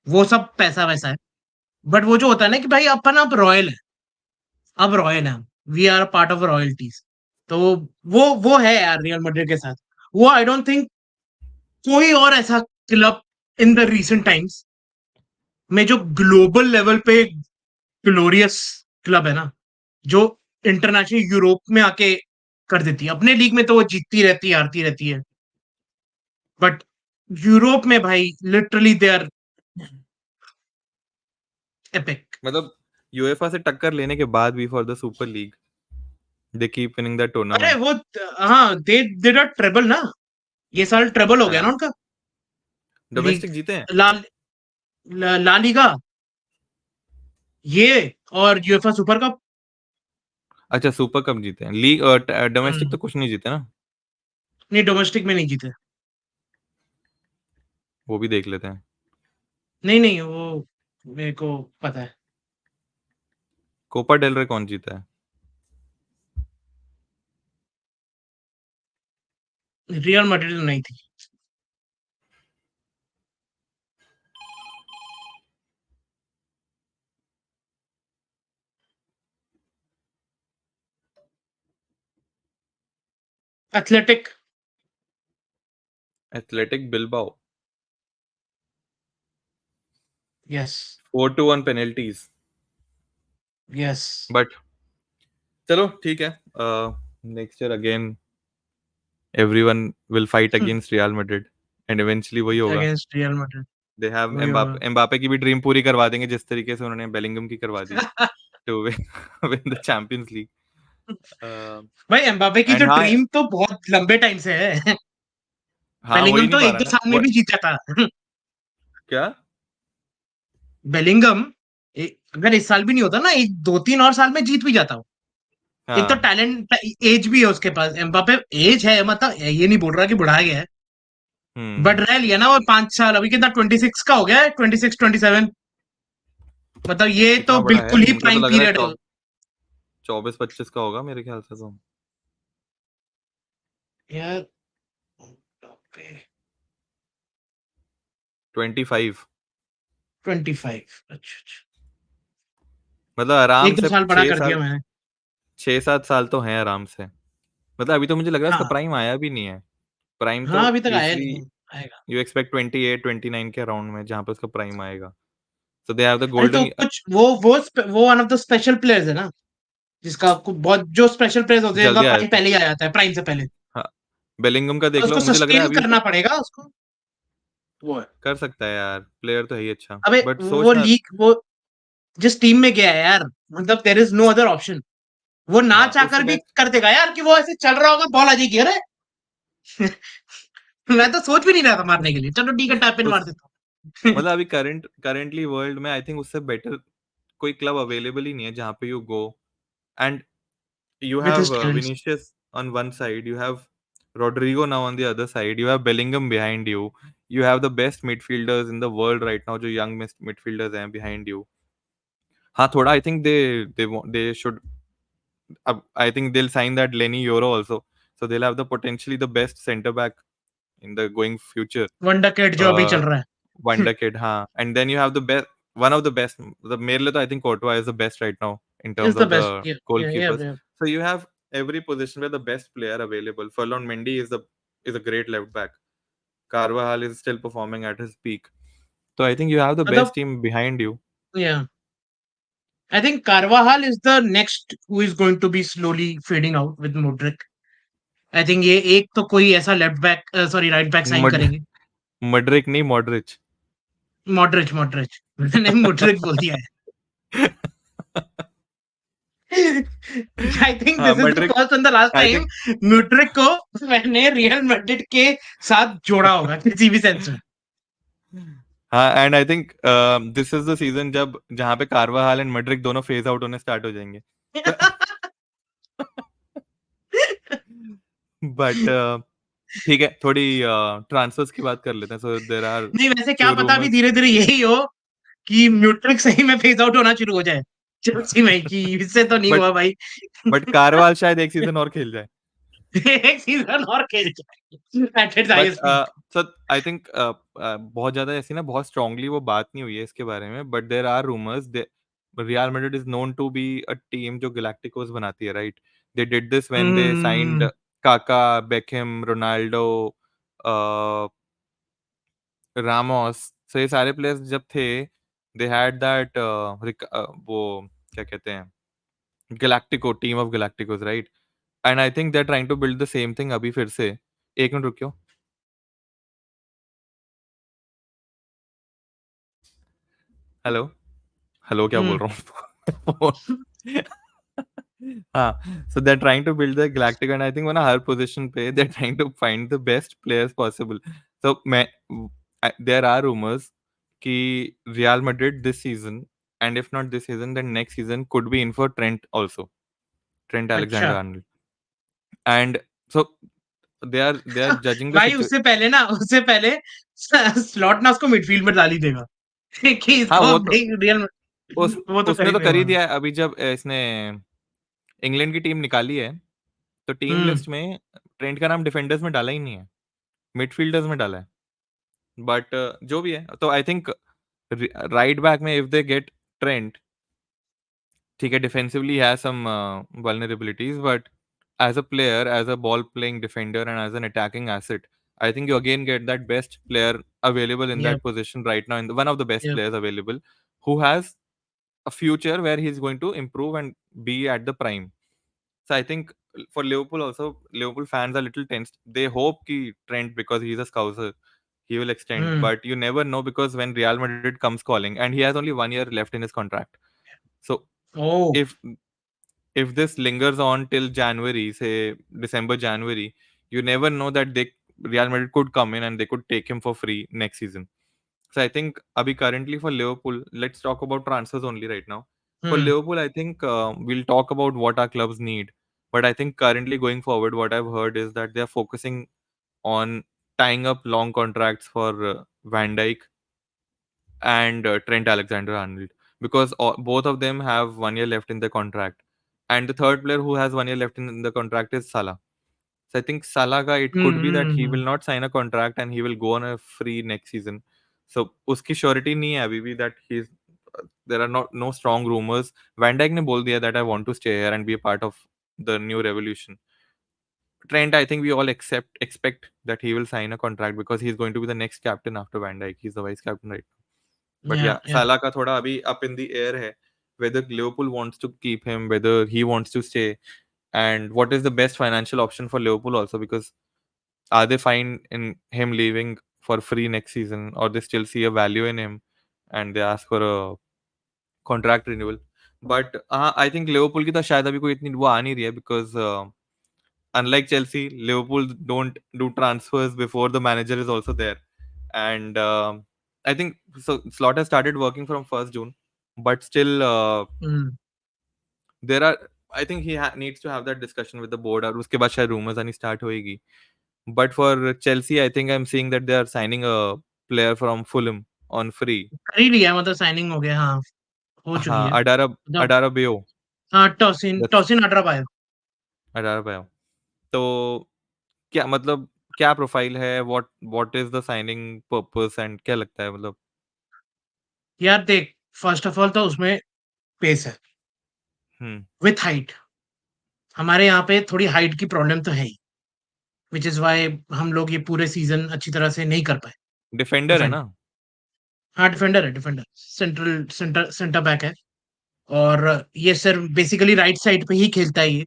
Speaker 1: वो सब पैसा-वैसा है। But वो जो होता है ना कि भाई अपन अब रॉयल है हम। We are a part of royalties. तो वो है यार रियल मैड्रिड के साथ। वो आई डोंट थिंक कोई और ऐसा club in the recent times में जो ग्लोबल लेवल पे ग्लोरियस क्लब है ना, जो इंटरनेशनल यूरोप में आके कर देती है। अपने लीग में तो वो जीतती रहती है, हारती रहती है। बट यूरोप में भाई लिटरली दे आर एपिक।
Speaker 2: मतलब यूएफा से टक्कर लेने के बाद भी for the super league they keep winning the
Speaker 1: अरे
Speaker 2: टूर्नामेंट।
Speaker 1: वो, हाँ, दे डिड अ ट्रेबल ना, ये साल ट्रेबल हो गया ना
Speaker 2: हाँ,
Speaker 1: उनका। लीग,
Speaker 2: डोमेस्टिक जीते हैं।
Speaker 1: ला ला लीगा, ये और यूएफा सुपर कप।
Speaker 2: अच्छा, सुपर कप जीते हैं, लीग डोमेस्टिक
Speaker 1: हम्म,
Speaker 2: तो कुछ नहीं जीते ना।
Speaker 1: नहीं डोमेस्टिक में नहीं जीते।
Speaker 2: वो भी देख लेते हैं।
Speaker 1: नहीं नहीं, वो मेरे को पता है।
Speaker 2: कोपा डेल रे कौन जीता है?
Speaker 1: रियल मैड्रिड नहीं थी। Athletic.
Speaker 2: Athletic Bilbao.
Speaker 1: Yes.
Speaker 2: 4-1 penalties.
Speaker 1: Yes.
Speaker 2: But चलो ठीक है। Next year again everyone will fight against real Madrid and eventually वही होगा।
Speaker 1: Against real Madrid.
Speaker 2: They have
Speaker 1: वही होगा।
Speaker 2: एम्बापे की भी ड्रीम पूरी करवा देंगे जिस तरीके से उन्होंने बेलिंगम की करवा दी to win win the Champions League.
Speaker 1: भाई एम्बापे की
Speaker 2: एंड
Speaker 1: तो
Speaker 2: हाँ,
Speaker 1: ड्रीम तो बहुत लंबे टाइम से है।
Speaker 2: हाँ हो ही
Speaker 1: बेलिंगम
Speaker 2: नहीं
Speaker 1: तो
Speaker 2: पा
Speaker 1: एक
Speaker 2: रहा
Speaker 1: दो
Speaker 2: ना
Speaker 1: साल में
Speaker 2: वो।
Speaker 1: भी जीता था।
Speaker 2: क्या?
Speaker 1: बेलिंगम, अगर इस साल भी नहीं होता ना, एक दो तीन और साल में जीत भी जाता वो। एक तो
Speaker 2: हाँ।
Speaker 1: टैलेंट, एज भी है उसके पास, एम्बापे एज है, मतलब ये नहीं बोल रहा कि बुढ़ा गया है। बढ़
Speaker 2: हम्म।
Speaker 1: रहा है, लिया ना वो 5 साल, अभी कितना 26 का हो गया है, 26 27। मतलब ये तो
Speaker 2: इतना बड़ा है,
Speaker 1: बिल्कुल ही
Speaker 2: मुझे तो
Speaker 1: प्राइम
Speaker 2: लग रहा
Speaker 1: पीरियड है।
Speaker 2: है 24-25 का होगा मेरे ख्याल से तो।
Speaker 1: यार
Speaker 2: 25।
Speaker 1: 25, अच्छा अच्छा।
Speaker 2: मतलब आराम
Speaker 1: एक दो
Speaker 2: से
Speaker 1: साल बड़ा
Speaker 2: छह
Speaker 1: कर
Speaker 2: साल
Speaker 1: दिया मैंने।
Speaker 2: 6-7 साल तो हैं आराम से। मतलब अभी तो मुझे लग रहा है उसका
Speaker 1: हाँ
Speaker 2: प्राइम आया भी नहीं है। प्राइम तो
Speaker 1: हाँ, अभी तक आया
Speaker 2: यूजली
Speaker 1: नहीं, आएगा।
Speaker 2: यू एक्सपेक्ट 28-29 के अराउंड में जहाँ पे उसका प्राइम आएगा। सो दे हैव द
Speaker 1: अरे तो
Speaker 2: गोल्डन।
Speaker 1: कुछ वो one of the special players है ना, जिसका बहुत जो स्पेशल प्लेयर्स होते हैं जिनका
Speaker 2: जल्दी आ
Speaker 1: प्राइम
Speaker 2: जाता है।
Speaker 1: पहले ही आ जाता है, प्राइम से पहले।
Speaker 2: हाँ, बेलिंगम का
Speaker 1: तो
Speaker 2: देख लो,
Speaker 1: उसको
Speaker 2: मुझे लग रहा है
Speaker 1: सस्टेन
Speaker 2: अभी उसे
Speaker 1: करना पड़ेगा उसको। वो है।
Speaker 2: कर सकता है यार, प्लेयर तो है ही अच्छा।
Speaker 1: अबे
Speaker 2: बट
Speaker 1: वो
Speaker 2: सोचना।
Speaker 1: लीग, वो जिस टीम में गया है यार, मतलब there is no other option. वो ना
Speaker 2: हाँ, उससे
Speaker 1: चाहकर भी
Speaker 2: बेस्ट।
Speaker 1: कर देगा यार, कि वो ऐसे चल रहा होगा, बॉल आ जाएगी, अरे। मैं तो सोच भी नहीं रहा था मारने के लिए, चलो ठीक है, टैप इन
Speaker 2: उस
Speaker 1: मार देता हूँ।
Speaker 2: मतलब अभी करंटली वर्ल्ड में आई थिंक उससे बेटर कोई क्लब अवेलेबल ही नहीं है जहाँ पे you go and you
Speaker 1: with
Speaker 2: have
Speaker 1: his talents.
Speaker 2: Vinicius on one side, you have Rodrigo now on the other side, you have Bellingham behind you, you have the best midfielders in the world right now जो young midfielders हैं behind you. हाँ, थोड़ा I think they should, अब I think they'll sign that Lenny Yoro also, so they'll have the potentially the best center back in the going future.
Speaker 1: वंडरकिड जो अभी
Speaker 2: uh,
Speaker 1: चल रहा है।
Speaker 2: Wonder Kid, हाँ, and then you have the best, one of the best, the मेरे लिए तो I think Courtois is the best right now in
Speaker 1: is
Speaker 2: terms
Speaker 1: the
Speaker 2: of
Speaker 1: best,
Speaker 2: the goalkeepers.
Speaker 1: या।
Speaker 2: So you have every position where the best player available. Ferland Mendy is a great left back. Carvajal is still performing at his peak. So I think you have the best
Speaker 1: मतलब,
Speaker 2: team behind you.
Speaker 1: Yeah, I think Carvajal is the next who is going to be slowly fading out with Modric. I think ये एक तो कोई ऐसा left back, sorry right back sign
Speaker 2: मड
Speaker 1: करेंगे।
Speaker 2: Modric नहीं, Modric.
Speaker 1: Modric, Modric. मैंने Modric बोल दिया है। आई थिंक
Speaker 2: हाँ,
Speaker 1: this is the
Speaker 2: Modric.
Speaker 1: First and the last
Speaker 2: I
Speaker 1: time
Speaker 2: think
Speaker 1: Modric को मैंने रियल मैड्रिड के साथ जोड़ा होगा किसी भी सेंस में।
Speaker 2: हाँ, and I think this is the season जब जहाँ पे कार्वाहाल एंड मड्रिक दोनों फेज आउट होने स्टार्ट हो जाएंगे। बट ठीक है, थोड़ी ट्रांसफर्स की बात कर लेते हैं। सो देयर आर
Speaker 1: नहीं, वैसे क्या
Speaker 2: फ्यू
Speaker 1: पता अभी
Speaker 2: रूमर्स।
Speaker 1: धीरे धीरे यही हो कि म्यूट्रिक सही में फेज आउट होना शुरू हो जाए चेल्सी में, कि इससे तो नहीं
Speaker 2: बट
Speaker 1: हुआ भाई।
Speaker 2: बट कारवाल शायद एक सीजन और खेल जाए।
Speaker 1: एक सीजन और खेल जाए at its
Speaker 2: but
Speaker 1: highest peak.
Speaker 2: So I think बहुत ज्यादा ऐसी ना, बहुत स्ट्रांगली वो बात नहीं हुई है इसके बारे में, but there are rumours they Real Madrid is known to be a team जो गैलाक्टिकोस बनाती है, right? They did this when they signed Kaka, Beckham, Ronaldo, Ramos. So ये सारे प्लेयर्स जब थे, दे हैड दैट वो क्या कहते हैं, Galactico, team of Galacticos, right? And I think they are trying to build the same thing अभी फिर से। एक मिनट रुकियो। हेलो, हेलो क्या बोल
Speaker 1: हम्म।
Speaker 2: रहा हूँ? हाँ, so they're trying to build the Galactic and I think वो ना हर position पे they're trying to find the best players possible. So there are rumors कि Real Madrid this season and if not this season then next season could be in for Trent also, Trent
Speaker 1: अच्छा
Speaker 2: Alexander-Arnold. And so they are judging the
Speaker 1: भाई,
Speaker 2: situation.
Speaker 1: उससे पहले slot ना उसको midfield में डाल ही देगा कि
Speaker 2: हाँ
Speaker 1: इसको
Speaker 2: वो तो
Speaker 1: भाई रियल,
Speaker 2: उस
Speaker 1: वो तो कर
Speaker 2: उसने
Speaker 1: ही
Speaker 2: तो कर ही
Speaker 1: देगा।
Speaker 2: दिया है अभी जब इसने इंग्लैंड की टीम निकाली है तो टीम
Speaker 1: हम्म।
Speaker 2: लिस्ट में ट्रेंट का नाम डिफेंडर्स में डाला ही नहीं है, मिडफील्डर्स में डाला है। बट जो भी है तो आई थिंक राइट बैक में इफ दे गेट ट्रेंट, ठीक है, defensively has some vulnerabilities but as a player, as a ball playing defender and as an attacking asset, I think you again get that best player available in
Speaker 1: yup
Speaker 2: that position right now, in one of the best
Speaker 1: yup.
Speaker 2: players available who has a future where he's going to improve and be at the prime. So I think for Liverpool also, Liverpool fans are little tensed. They hope ki Trent, because he's a Scouser, he will extend.
Speaker 1: Hmm.
Speaker 2: But you never know because when Real Madrid comes calling, and he has only 1 year left in his contract. So
Speaker 1: oh.
Speaker 2: if if this lingers on till January, say December, January, you never know that they Real Madrid could come in and they could take him for free next season. So I think Abhi currently for Liverpool, let's talk about transfers only right now. For
Speaker 1: hmm.
Speaker 2: Liverpool, I think we'll talk about what our clubs need. But I think currently going forward, what I've heard is that they're focusing on tying up long contracts for Van Dijk and Trent Alexander-Arnold because both of them have 1 year left in their contract, and the third player who has 1 year left in the contract is Salah. So I think Salah ka it could be that he
Speaker 1: hmm.
Speaker 2: will not sign a contract and he will go on a free next season. So उसकी surety नहीं है अभी भी that he's there are not no strong rumors. Van Dijk ने बोल दिया that I want to stay here and be a part of the new revolution. Trent, I think we all expect that he will sign a contract because he's going to be the next captain after Van Dijk. He's the vice captain right. But
Speaker 1: या
Speaker 2: yeah,
Speaker 1: या।
Speaker 2: Salah का थोड़ा अभी up in the air है whether Liverpool wants to keep him, whether he wants to stay, and what is the best financial option for Liverpool also because are they fine in him leaving for free next season or they still see a value in him and they ask for a contract renewal. But I think Liverpool की तो शायद अभी कोई इतनी वो आ नहीं रही है because unlike Chelsea, Liverpool don't do transfers before the manager is also there. And I think so. Slot has started working from 1st June, but still
Speaker 1: hmm.
Speaker 2: there are. I think he needs to have that discussion with the board. और उसके बाद शायद rumors आनी start होएगी. But for Chelsea, I think I'm seeing that they are signing a player from Fulham on free.
Speaker 1: कर ही लिया, मतलब signing हो गया, हाँ, हो चुकी
Speaker 2: हाँ,
Speaker 1: है
Speaker 2: Adara
Speaker 1: मतलब।
Speaker 2: Adara Bio.
Speaker 1: हाँ, टॉसिन
Speaker 2: That's
Speaker 1: टॉसिन अड्राबायो।
Speaker 2: Adara Bio. तो क्या मतलब क्या प्रोफाइल है? What is the signing purpose and क्या लगता है मतलब?
Speaker 1: यार देख, फर्स्ट ऑफ ऑल तो उसमें पेस है
Speaker 2: हम्म।
Speaker 1: With height. हमारे यहाँ पे थोड़ी हाइट की प्रॉब्लम तो है ही, व्हिच इज़ व्हाई हम लोग ये पूरे सीज़न अच्छी तरह से नहीं कर पाए
Speaker 2: डिफेंडर है
Speaker 1: डिफेंड।
Speaker 2: ना?
Speaker 1: हाँ, डिफेंडर है, डिफेंडर। सेंटर बैक है, और ये सिर्फ बेसिकली राइट साइड पे ही खेलता है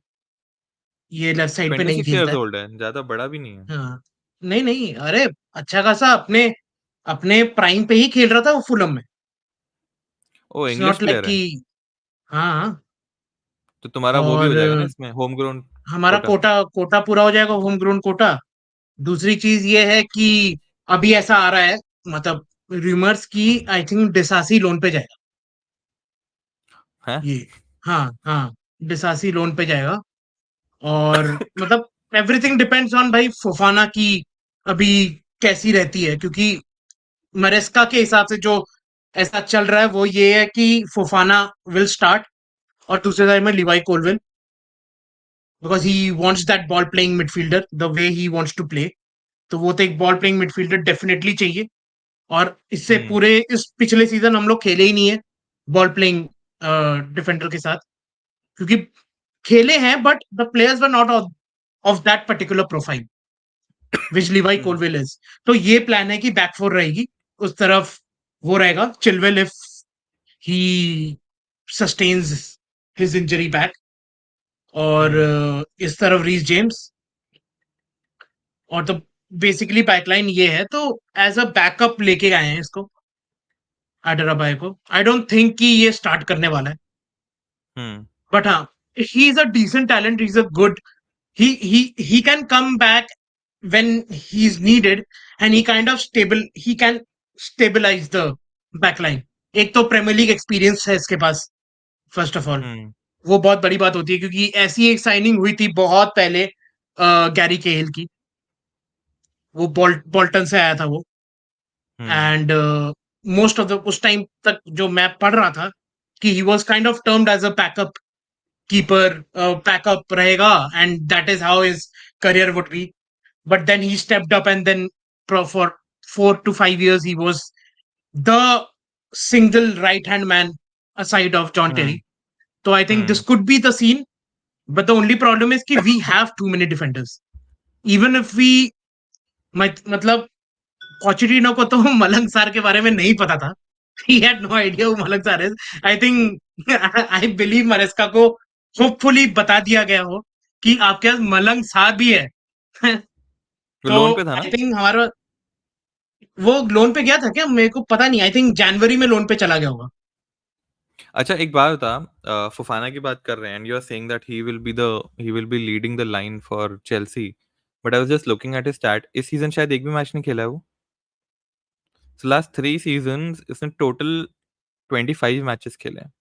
Speaker 1: ये लेफ्ट साइड पे
Speaker 2: ट्वेंटी
Speaker 1: नहीं
Speaker 2: सिक्स
Speaker 1: खेलता
Speaker 2: ईयर्स
Speaker 1: है।
Speaker 2: ओल्ड है, ज्यादा बड़ा भी नहीं है।
Speaker 1: हाँ। नहीं, नहीं, अरे अच्छा खासा अपने अपने प्राइम पे ही खेल रहा था वो फुलहम में।
Speaker 2: Oh
Speaker 1: it's
Speaker 2: English
Speaker 1: not like
Speaker 2: player
Speaker 1: कि,
Speaker 2: है।
Speaker 1: हाँ, हाँ।
Speaker 2: तो तुम्हारा वो भी हो जाएगा ना
Speaker 1: और
Speaker 2: इसमें, होम ग्रोन
Speaker 1: हमारा
Speaker 2: कोटा।
Speaker 1: कोटा कोटा पूरा हो जाएगा, होम ग्रोन कोटा। दूसरी चीज ये है कि अभी ऐसा आ रहा है, मतलब रूमर्स की, आई थिंक डिसासी लोन पे जाएगा
Speaker 2: है।
Speaker 1: ये। हाँ, हाँ, डिसासी लोन पे जाएगा। और मतलब एवरीथिंग डिपेंड्स ऑन भाई फोफाना की अभी कैसी रहती है, क्योंकि मरेस्का के हिसाब से जो ऐसा चल रहा है वो ये है कि फोफाना विल स्टार्ट, और दूसरे साइड में Levi Colwill, because he wants that ball playing midfielder the way he wants to play. तो वो तो एक बॉल प्लेइंग मिडफील्डर डेफिनेटली चाहिए। और इससे
Speaker 2: हम्म।
Speaker 1: पूरे इस पिछले सीजन हम लोग खेले ही नहीं है बॉल प्लेइंग डिफेंडर के साथ, क्योंकि खेले हैं but the players were not of that particular profile which Levi
Speaker 2: hmm.
Speaker 1: Colwill is. तो ये प्लान है कि बैक फोर रहेगी, उस तरफ वो रहेगा Chilwell if he sustains his injury back, और
Speaker 2: हम्म।
Speaker 1: इस तरफ रीस जेम्स। और तो बेसिकली पाइपलाइन ये है, तो एज अ बैकअप लेके आए हैं इसको। एडराबायो को। आई डोंट थिंक कि ये स्टार्ट करने वाला है,
Speaker 2: हम्म
Speaker 1: बट हाँ, he is a decent talent, he is a good, he can come back when he's needed, and he can stabilize the backline. एक तो प्रीमियर लीग एक्सपीरियंस है इसके पास, फर्स्ट ऑफ ऑल,
Speaker 2: हम्म
Speaker 1: वो बहुत बड़ी बात होती है, क्योंकि ऐसी एक साइनिंग हुई थी बहुत पहले गैरी केहिल की, वो बोल्टन से आया था वो।
Speaker 2: Hmm
Speaker 1: and most of the उस टाइम तक जो मैं पढ़ रहा था कि he was kind of termed as a backup keeper, backup रहेगा, and that is how his career would be. But then he stepped up, and then for 4 to 5 years he was the single right hand man aside of John Terry.
Speaker 2: Hmm
Speaker 1: So I think this
Speaker 2: hmm
Speaker 1: could be the scene, but the only problem is that we have too many defenders. Even if we मतलब Pochettino को तो मलंग सार के बारे में नहीं पता था, he had no idea who मलंग सार is. I think I believe मरेस्का को होपफुली बता दिया गया हो कि आपके पास मलंग सार भी है।
Speaker 2: वो
Speaker 1: तो
Speaker 2: लोन पे था
Speaker 1: आई
Speaker 2: ना?
Speaker 1: थिंक हमारा वो लोन पे गया था क्या, मेरे को पता नहीं, आई थिंक जनवरी में लोन पे चला गया होगा।
Speaker 2: अच्छा एक बात बता, फुफाना की बात कर रहे हैं and you are saying that he will be leading the line for Chelsea, but I was just looking at his stat, इस सीजन शायद एक भी मैच नहीं खेला है वो। सो लास्ट 3 सीजंस इसने टोटल 25 मैचेस खेले हैं।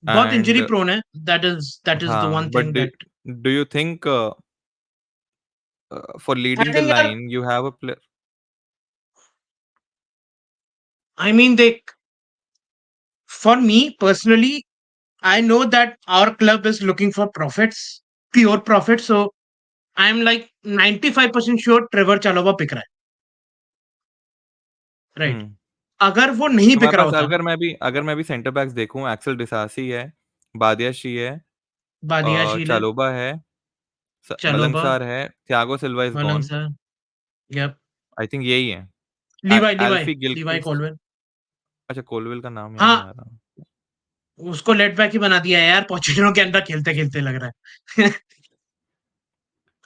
Speaker 1: बहुत इंजरी
Speaker 2: एंड
Speaker 1: प्रोन है, दैट इज द
Speaker 2: हाँ,
Speaker 1: one
Speaker 2: but
Speaker 1: thing that
Speaker 2: do you think for
Speaker 1: I
Speaker 2: leading the
Speaker 1: think यार,
Speaker 2: line you have a player?
Speaker 1: I mean देख, for me personally, I know that our club is looking for profits, pure profit, so I am like 95% sure Trevoh Chalobah pick रहा है, right?
Speaker 2: हम्म
Speaker 1: अगर वो नहीं pick
Speaker 2: तुम्हारे
Speaker 1: रहा
Speaker 2: पास
Speaker 1: होता,
Speaker 2: अगर मैं भी सेंटर बैक्स देखूं, एक्सेल डिसासी है, बादियाशी है,
Speaker 1: बादियाशील है,
Speaker 2: चालोबा है,
Speaker 1: चालोबा,
Speaker 2: मलंगसार है, थियागो सिल्वा इज
Speaker 1: मलंग
Speaker 2: gone.
Speaker 1: Sir, yup,
Speaker 2: I think यही है।
Speaker 1: Levi Levi
Speaker 2: Alfie
Speaker 1: Levi
Speaker 2: Gilchrist.
Speaker 1: Colwill.
Speaker 2: अच्छा, कोलविल का नाम याद नहीं
Speaker 1: हाँ,
Speaker 2: आ रहा।
Speaker 1: उसको लेफ्ट बैक ही बना दिया है यार, पोचेटिनो के अंदर खेलते खेलते लग रहा है।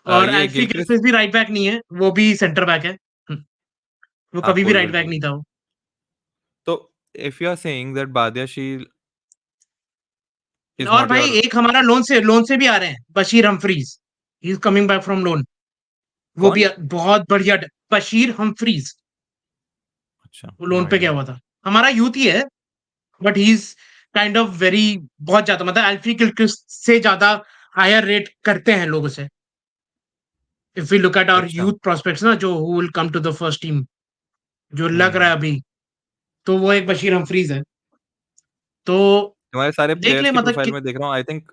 Speaker 1: और
Speaker 2: ये
Speaker 1: एल्फी
Speaker 2: गिलक्रिस्ट।
Speaker 1: गिलक्रिस्ट भी राइट बैक नहीं है, वो भी सेंटर बैक है। वो
Speaker 2: हाँ,
Speaker 1: कभी भी राइट
Speaker 2: कोलविल
Speaker 1: बैक
Speaker 2: भी
Speaker 1: नहीं
Speaker 2: है।
Speaker 1: था वो।
Speaker 2: तो if you are saying that Badiashile is
Speaker 1: और
Speaker 2: नॉट
Speaker 1: भाई
Speaker 2: योर।
Speaker 1: एक हमारा लोन से भी आ रहे हैं, Bashir Humphreys, he is coming back from loan. वो
Speaker 2: कौन?
Speaker 1: भी बहुत बढ़िया, बशीर हमफ्रीज,
Speaker 2: अच्छा,
Speaker 1: वो
Speaker 2: नो
Speaker 1: लोन पे गया
Speaker 2: आइडिया।
Speaker 1: हुआ था, हमारा यूथ ही है, but he is kind of very, बहुत ज्यादा, मतलब एल्फी गिलक्रिस्ट से ज्यादा हायर रेट करते हैं लोग उसे। If we look at our
Speaker 2: अच्छा,
Speaker 1: यूथ प्रोस्पेक्ट्स ना, जो who will come to the first team, जो लग रहा
Speaker 2: हम्म
Speaker 1: है अभी, तो वो एक बशीर हमफ्रीज है। तो
Speaker 2: तुम्हारे सारे
Speaker 1: देख
Speaker 2: प्लेयर्स
Speaker 1: ले
Speaker 2: की
Speaker 1: मतलब
Speaker 2: प्रोफाइल
Speaker 1: कि,
Speaker 2: में देख रहा हूँ, आई थिंक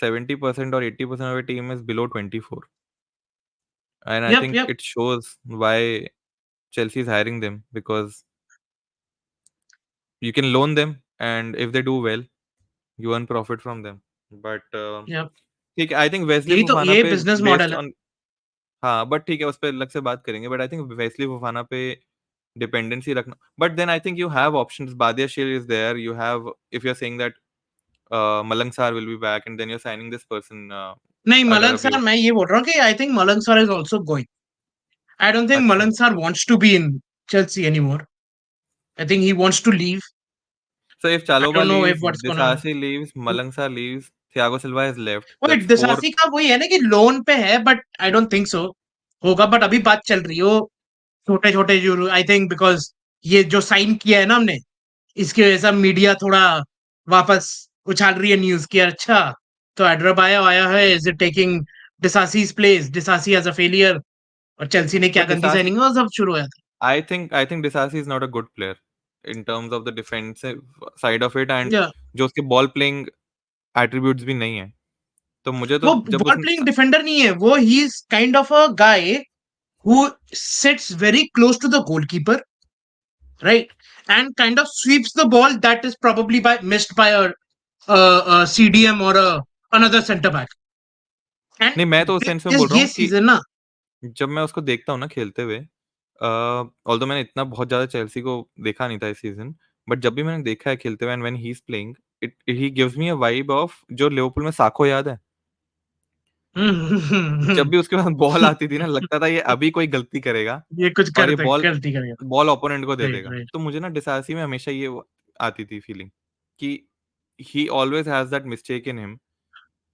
Speaker 2: 70% और 80% of team is below 24, and I
Speaker 1: yup
Speaker 2: think
Speaker 1: yup
Speaker 2: it shows why Chelsea is hiring them, because you can loan them and if they do well you earn profit from them, but
Speaker 1: yup,
Speaker 2: ठीक है, I think Wesley
Speaker 1: यही तो
Speaker 2: Fofana
Speaker 1: ये
Speaker 2: पे
Speaker 1: business
Speaker 2: based
Speaker 1: model है।
Speaker 2: On. हाँ, but ठीक है, उस पे अलग से बात करेंगे, but I think Wesley Fofana पे डिपेंडेंसी रखना, but then I think you have options, Badiashile is there, you have, if you are saying that Malang Sarr will be back and then you're signing this person,
Speaker 1: नहीं, मलंग sir,
Speaker 2: Adarabioyo.
Speaker 1: मैं ये बोल रहा हूँ कि I think Malang Sarr is also going. I don't think
Speaker 2: अच्छा,
Speaker 1: Malang Sarr wants to be in Chelsea anymore. I think he wants to leave.
Speaker 2: so if
Speaker 1: I
Speaker 2: Chalobah
Speaker 1: don't know if
Speaker 2: leaves,
Speaker 1: what's gonna,
Speaker 2: Disasi leaves, Malang Sarr leaves, Thiago Silva is left,
Speaker 1: वही
Speaker 2: that's four.
Speaker 1: डिसासी का वही है ना कि loan पे है, but I don't think so होगा, but अभी बात चल रही हो छोटे छोटे जो, आई थिंक बिकॉज ये जो साइन किया है ना हमने, इसकी वजह से मीडिया थोड़ा वापस उछाल रही है न्यूज की, अच्छा तो एड्राबायो आया है, is it taking Disasi's place, Disasi as a failure, और चेल्सी ने क्या
Speaker 2: But
Speaker 1: गंदी
Speaker 2: Disasi,
Speaker 1: साइनिंग है, वो सब शुरू हुआ
Speaker 2: I think Disasi is not a good player in terms of the defensive side of it, and
Speaker 1: था।
Speaker 2: जो उसके बॉल प्लेइंग एट्रीब्यूट्स भी नहीं है, तो मुझे तो
Speaker 1: वो
Speaker 2: जब
Speaker 1: बॉल
Speaker 2: उसने
Speaker 1: प्लेइंग डिफेंडर नहीं है, वो he is kind of a guy who sits very close to the goalkeeper, right, and kind of sweeps the ball that is probably by missed by a CDM और another centre back.
Speaker 2: नहीं, मैं तो उस
Speaker 1: and
Speaker 2: sense में बोल रहा
Speaker 1: ये
Speaker 2: हूँ कि
Speaker 1: सीजन ना,
Speaker 2: जब मैं उसको देखता हूँ ना खेलते हुए, ऑल्दो मैंने इतना बहुत ज़्यादा चेल्सी को देखा नहीं था इस सीज़न, बट जब भी मैंने देखा है खेलते हुए and when he is playing, it he gives me a vibe of जो लिवरपूल में साको याद है? जब भी उसके पास बॉल आती थी ना, लगता था ये अभी कोई गलती करेगा
Speaker 1: ये कुछ
Speaker 2: और ये
Speaker 1: गलती करेगा।
Speaker 2: बॉल ओपोनेंट को दे
Speaker 1: राइट,
Speaker 2: देगा।
Speaker 1: राइट।
Speaker 2: तो मुझे ना डिसासी में हमेशा ये आती थी फीलिंग कि he always has that mistake in him,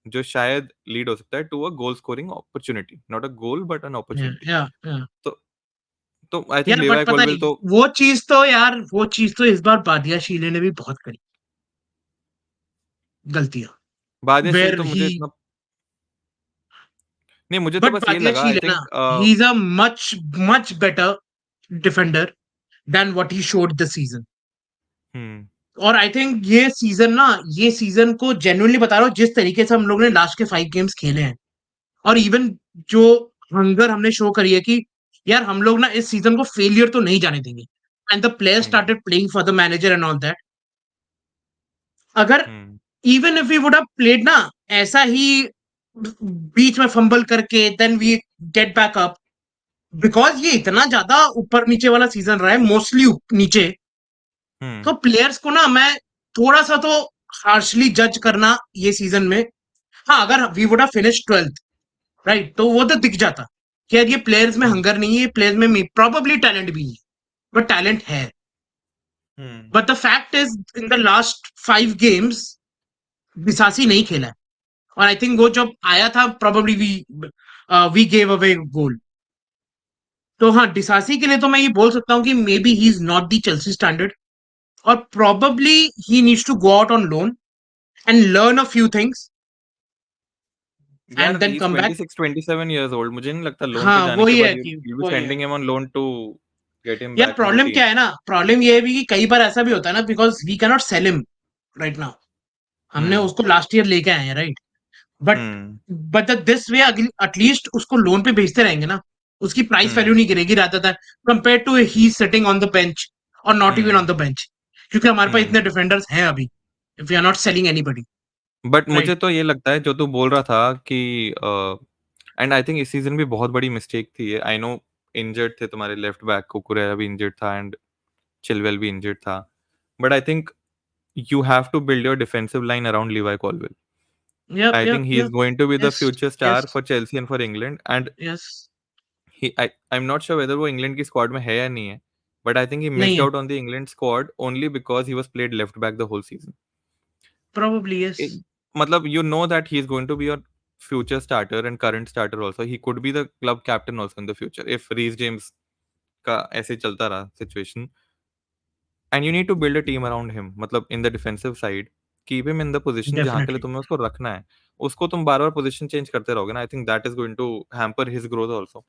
Speaker 2: जो शायद लीड हो सकता है to a goal scoring opportunity, not a goal but an opportunity.
Speaker 1: Yeah.
Speaker 2: तो आई थिंक
Speaker 1: यार बट
Speaker 2: लीवाई
Speaker 1: पता
Speaker 2: कोलवेल
Speaker 1: नहीं,
Speaker 2: तो
Speaker 1: वो चीज़ तो इस बार बादिया शीले ने भी बहुत करी, गलतियाँ।
Speaker 2: बादियाशील
Speaker 1: वेयर
Speaker 2: तो
Speaker 1: ही
Speaker 2: मुझे इतना नहीं, मुझे तो
Speaker 1: बट
Speaker 2: बस ये
Speaker 1: बादिया
Speaker 2: लगा आई
Speaker 1: शीले ना,
Speaker 2: think
Speaker 1: he is a much much better defender than what he showed the season.
Speaker 2: Hmm,
Speaker 1: और आई थिंक ये सीजन को जेन्युइनली बता रहा हूँ, जिस तरीके से हम लोग ने लास्ट के 5 गेम्स खेले हैं, और इवन जो हंगर हमने शो करी है कि यार हम लोग ना इस सीजन को फेलियर तो नहीं जाने देंगे, and the player
Speaker 2: hmm,
Speaker 1: started playing for the manager and all that. अगर
Speaker 2: hmm,
Speaker 1: even if we would have played ना ऐसा ही बीच में फंबल करके, then we get back up, because ये इतना ज्यादा ऊपर नीचे वाला सीजन रहा है, मोस्टली नीचे।
Speaker 2: हुँ,
Speaker 1: तो प्लेयर्स को ना मैं थोड़ा सा तो हार्शली जज करना ये सीजन में। हाँ, अगर we would have finish 12th, right, तो वो तो दिख जाता कि यार ये प्लेयर्स में
Speaker 2: हुँ,
Speaker 1: हंगर नहीं है, ये प्लेयर्स में प्रॉबली टैलेंट भी है, बट टैलेंट है।
Speaker 2: Hmm.
Speaker 1: But the fact is in the last 5 games Disasi नहीं खेला है, और आई थिंक वो जब आया था प्रोबेबली वी गेव अवे गोल। तो हाँ, डिसासी के लिए तो मैं ये बोल सकता हूँ कि maybe he is not the Chelsea standard, और probably he needs to go out on loan and learn a few things
Speaker 2: यार
Speaker 1: and then
Speaker 2: he is
Speaker 1: come back.
Speaker 2: 26-27 years old, मुझे नहीं लगता लोन पे
Speaker 1: हाँ,
Speaker 2: जाने के
Speaker 1: वही है
Speaker 2: बाद
Speaker 1: कि
Speaker 2: you'll be
Speaker 1: वही है।
Speaker 2: sending him on loan to get him
Speaker 1: यार
Speaker 2: back into
Speaker 1: प्रॉब्लम
Speaker 2: team.
Speaker 1: क्या है ना, प्रॉब्लम ये है भी कि कई बार ऐसा भी होता है ना, because we can not sell him right now. हमने
Speaker 2: हुँ,
Speaker 1: उसको लास्ट ईयर लेके आए हैं, राइट। बट
Speaker 2: हुँ,
Speaker 1: बट दिस वे एटलीस्ट उसको लोन पे भेजते रहेंगे ना, उसकी प्राइस वैल्यू
Speaker 2: हुँ,
Speaker 1: नहीं गिरेगी rather than compare to he sitting on the bench, और not even on
Speaker 2: hmm,
Speaker 1: the bench, क्योंकि हमारे पास
Speaker 2: हुँ।
Speaker 1: इतने डिफेंडर्स हैं अभी, if we are not selling anybody.
Speaker 2: But मुझे
Speaker 1: राइट।
Speaker 2: तो ये लगता है जो तू बोल रहा था कि एंड आई थिंक इस सीज़न भी बहुत बड़ी मिस्टेक थी ये। आई नो इंजर्ड थे तुम्हारे लेफ्ट बैक, कुकुरेया भी इंजर्ड था एंड चिलवेल भी इंजर्ड था। But I think you have to build your defensive line around Levi Colwill.
Speaker 1: Yup,
Speaker 2: I
Speaker 1: yup,
Speaker 2: think he is
Speaker 1: yup.
Speaker 2: going to be the
Speaker 1: yes,
Speaker 2: future
Speaker 1: yes,
Speaker 2: star for Chelsea and for England. And
Speaker 1: yes.
Speaker 2: I'm not sure whether वो England की squad में है या नहीं है. But I think he
Speaker 1: नहीं
Speaker 2: missed
Speaker 1: है,
Speaker 2: out on the England squad only because he was played left back the whole season.
Speaker 1: Probably yes.
Speaker 2: एक, मतलब you know that he is going to be your future starter and current starter also. He could be the club captain also in the future if Reece James का ऐसे चलता रहा situation. And you need to build a team around him, मतलब in the defensive side, keep him in the position जहाँ के लिए
Speaker 1: definitely.
Speaker 2: तुम्हें उसको रखना है। उसको तुम बार-बार पोजीशन चेंज करते रहोगे ना, I think that is going to hamper his growth also.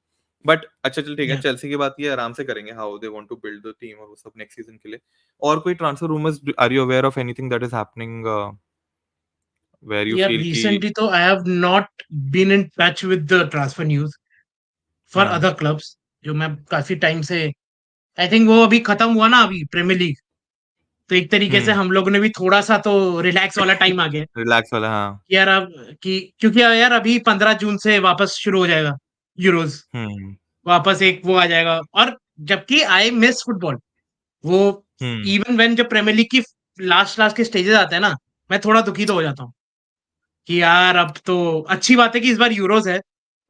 Speaker 2: But अच्छा चल ठीक है,
Speaker 1: या
Speaker 2: चेल्सी की बात ये आराम से करेंगे, how they want to build the team और वो सब नेक्स्ट सीजन के लिए। और कोई transfer rumours, are you aware of anything that is happening where you
Speaker 1: यार
Speaker 2: फील कि
Speaker 1: रिसेंटली तो I have not been in touch with the transfer news for
Speaker 2: हाँ,
Speaker 1: अदर क्लब्स, जो मैं काफ़ी टाइम से, आई थिंक वो अभी खत्म हुआ ना अभी प्रीमियर लीग, तो एक तरीके से
Speaker 2: हुँ,
Speaker 1: हम लोगों ने भी थोड़ा-सा तो रिलैक्स वाला टाइम आ गया
Speaker 2: रिलैक्स वाला हाँ,
Speaker 1: कि यार अब कि क्योंकि यार अभी 15 जून से वापस शुरू हो जाएगा यूरोज़,
Speaker 2: हुँ,
Speaker 1: वापस एक वो आ जाएगा, और जबकि आई मिस फुटबॉल। वो
Speaker 2: हुँ।
Speaker 1: इवन व्हेन जब प्रीमियर लीग की लास्ट के स्टेजेस आते हैं ना, मैं थोड़ा दुखी तो हो जाता हूँ कि यार अब तो अच्छी बात है कि इस बार यूरोज़ है,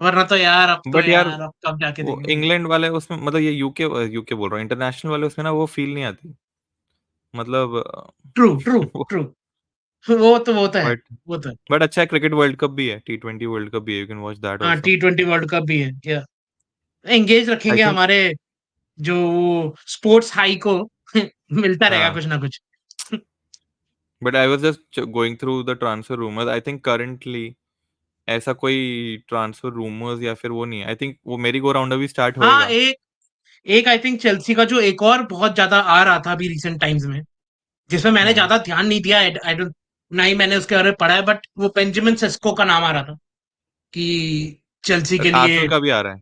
Speaker 1: वरना तो यार
Speaker 2: बट यार
Speaker 1: अब कब जाके
Speaker 2: वो
Speaker 1: देखेंगे।
Speaker 2: इंग्लैंड वाले उसमें, मतलब ये यूके बोल रहा हूँ, इंटरनेशनल वाले उसमें ना वो फील नहीं आती। मतलब
Speaker 1: ट्रू, ट्रू, ट्रू। वो तो है,
Speaker 2: बट
Speaker 1: वो तो है।
Speaker 2: अच्छा है, क्रिकेट वर्ल्ड कप भी है, टी20 वर्ल्ड कप भी है, यू कैन वॉच दैट
Speaker 1: हाँ,
Speaker 2: आल्सो।
Speaker 1: टी20 वर्ल्ड कप भी है, या एंगेज
Speaker 2: आई
Speaker 1: रखेंगे
Speaker 2: थिंक
Speaker 1: हमारे जो स्पोर्ट्स हाई को मिलता रहेगा
Speaker 2: हाँ,
Speaker 1: कुछ ना कुछ।
Speaker 2: But I was just going through the transfer rumours, I think currently ऐसा कोई ट्रांसफर रूमर्स या फिर वो नहीं है। आई थिंक वो मेरी गो राउंड अभी स्टार्ट
Speaker 1: हाँ,
Speaker 2: होएगा।
Speaker 1: एक एक आई थिंक चेल्सी का जो एक और बहुत ज़्यादा आ रहा था अभी रिसेंट टाइम्स में, जिसमें मैंने
Speaker 2: हुँ,
Speaker 1: ज़्यादा ध्यान नहीं दिया, आई डोंट, ना ही मैंने उसके बारे में पढ़ा है, बट वो बेंजामिन सेस्को का नाम आ रहा था कि चेल्सी के
Speaker 2: आर्सेनल
Speaker 1: लिए।
Speaker 2: का भी आ रहा है,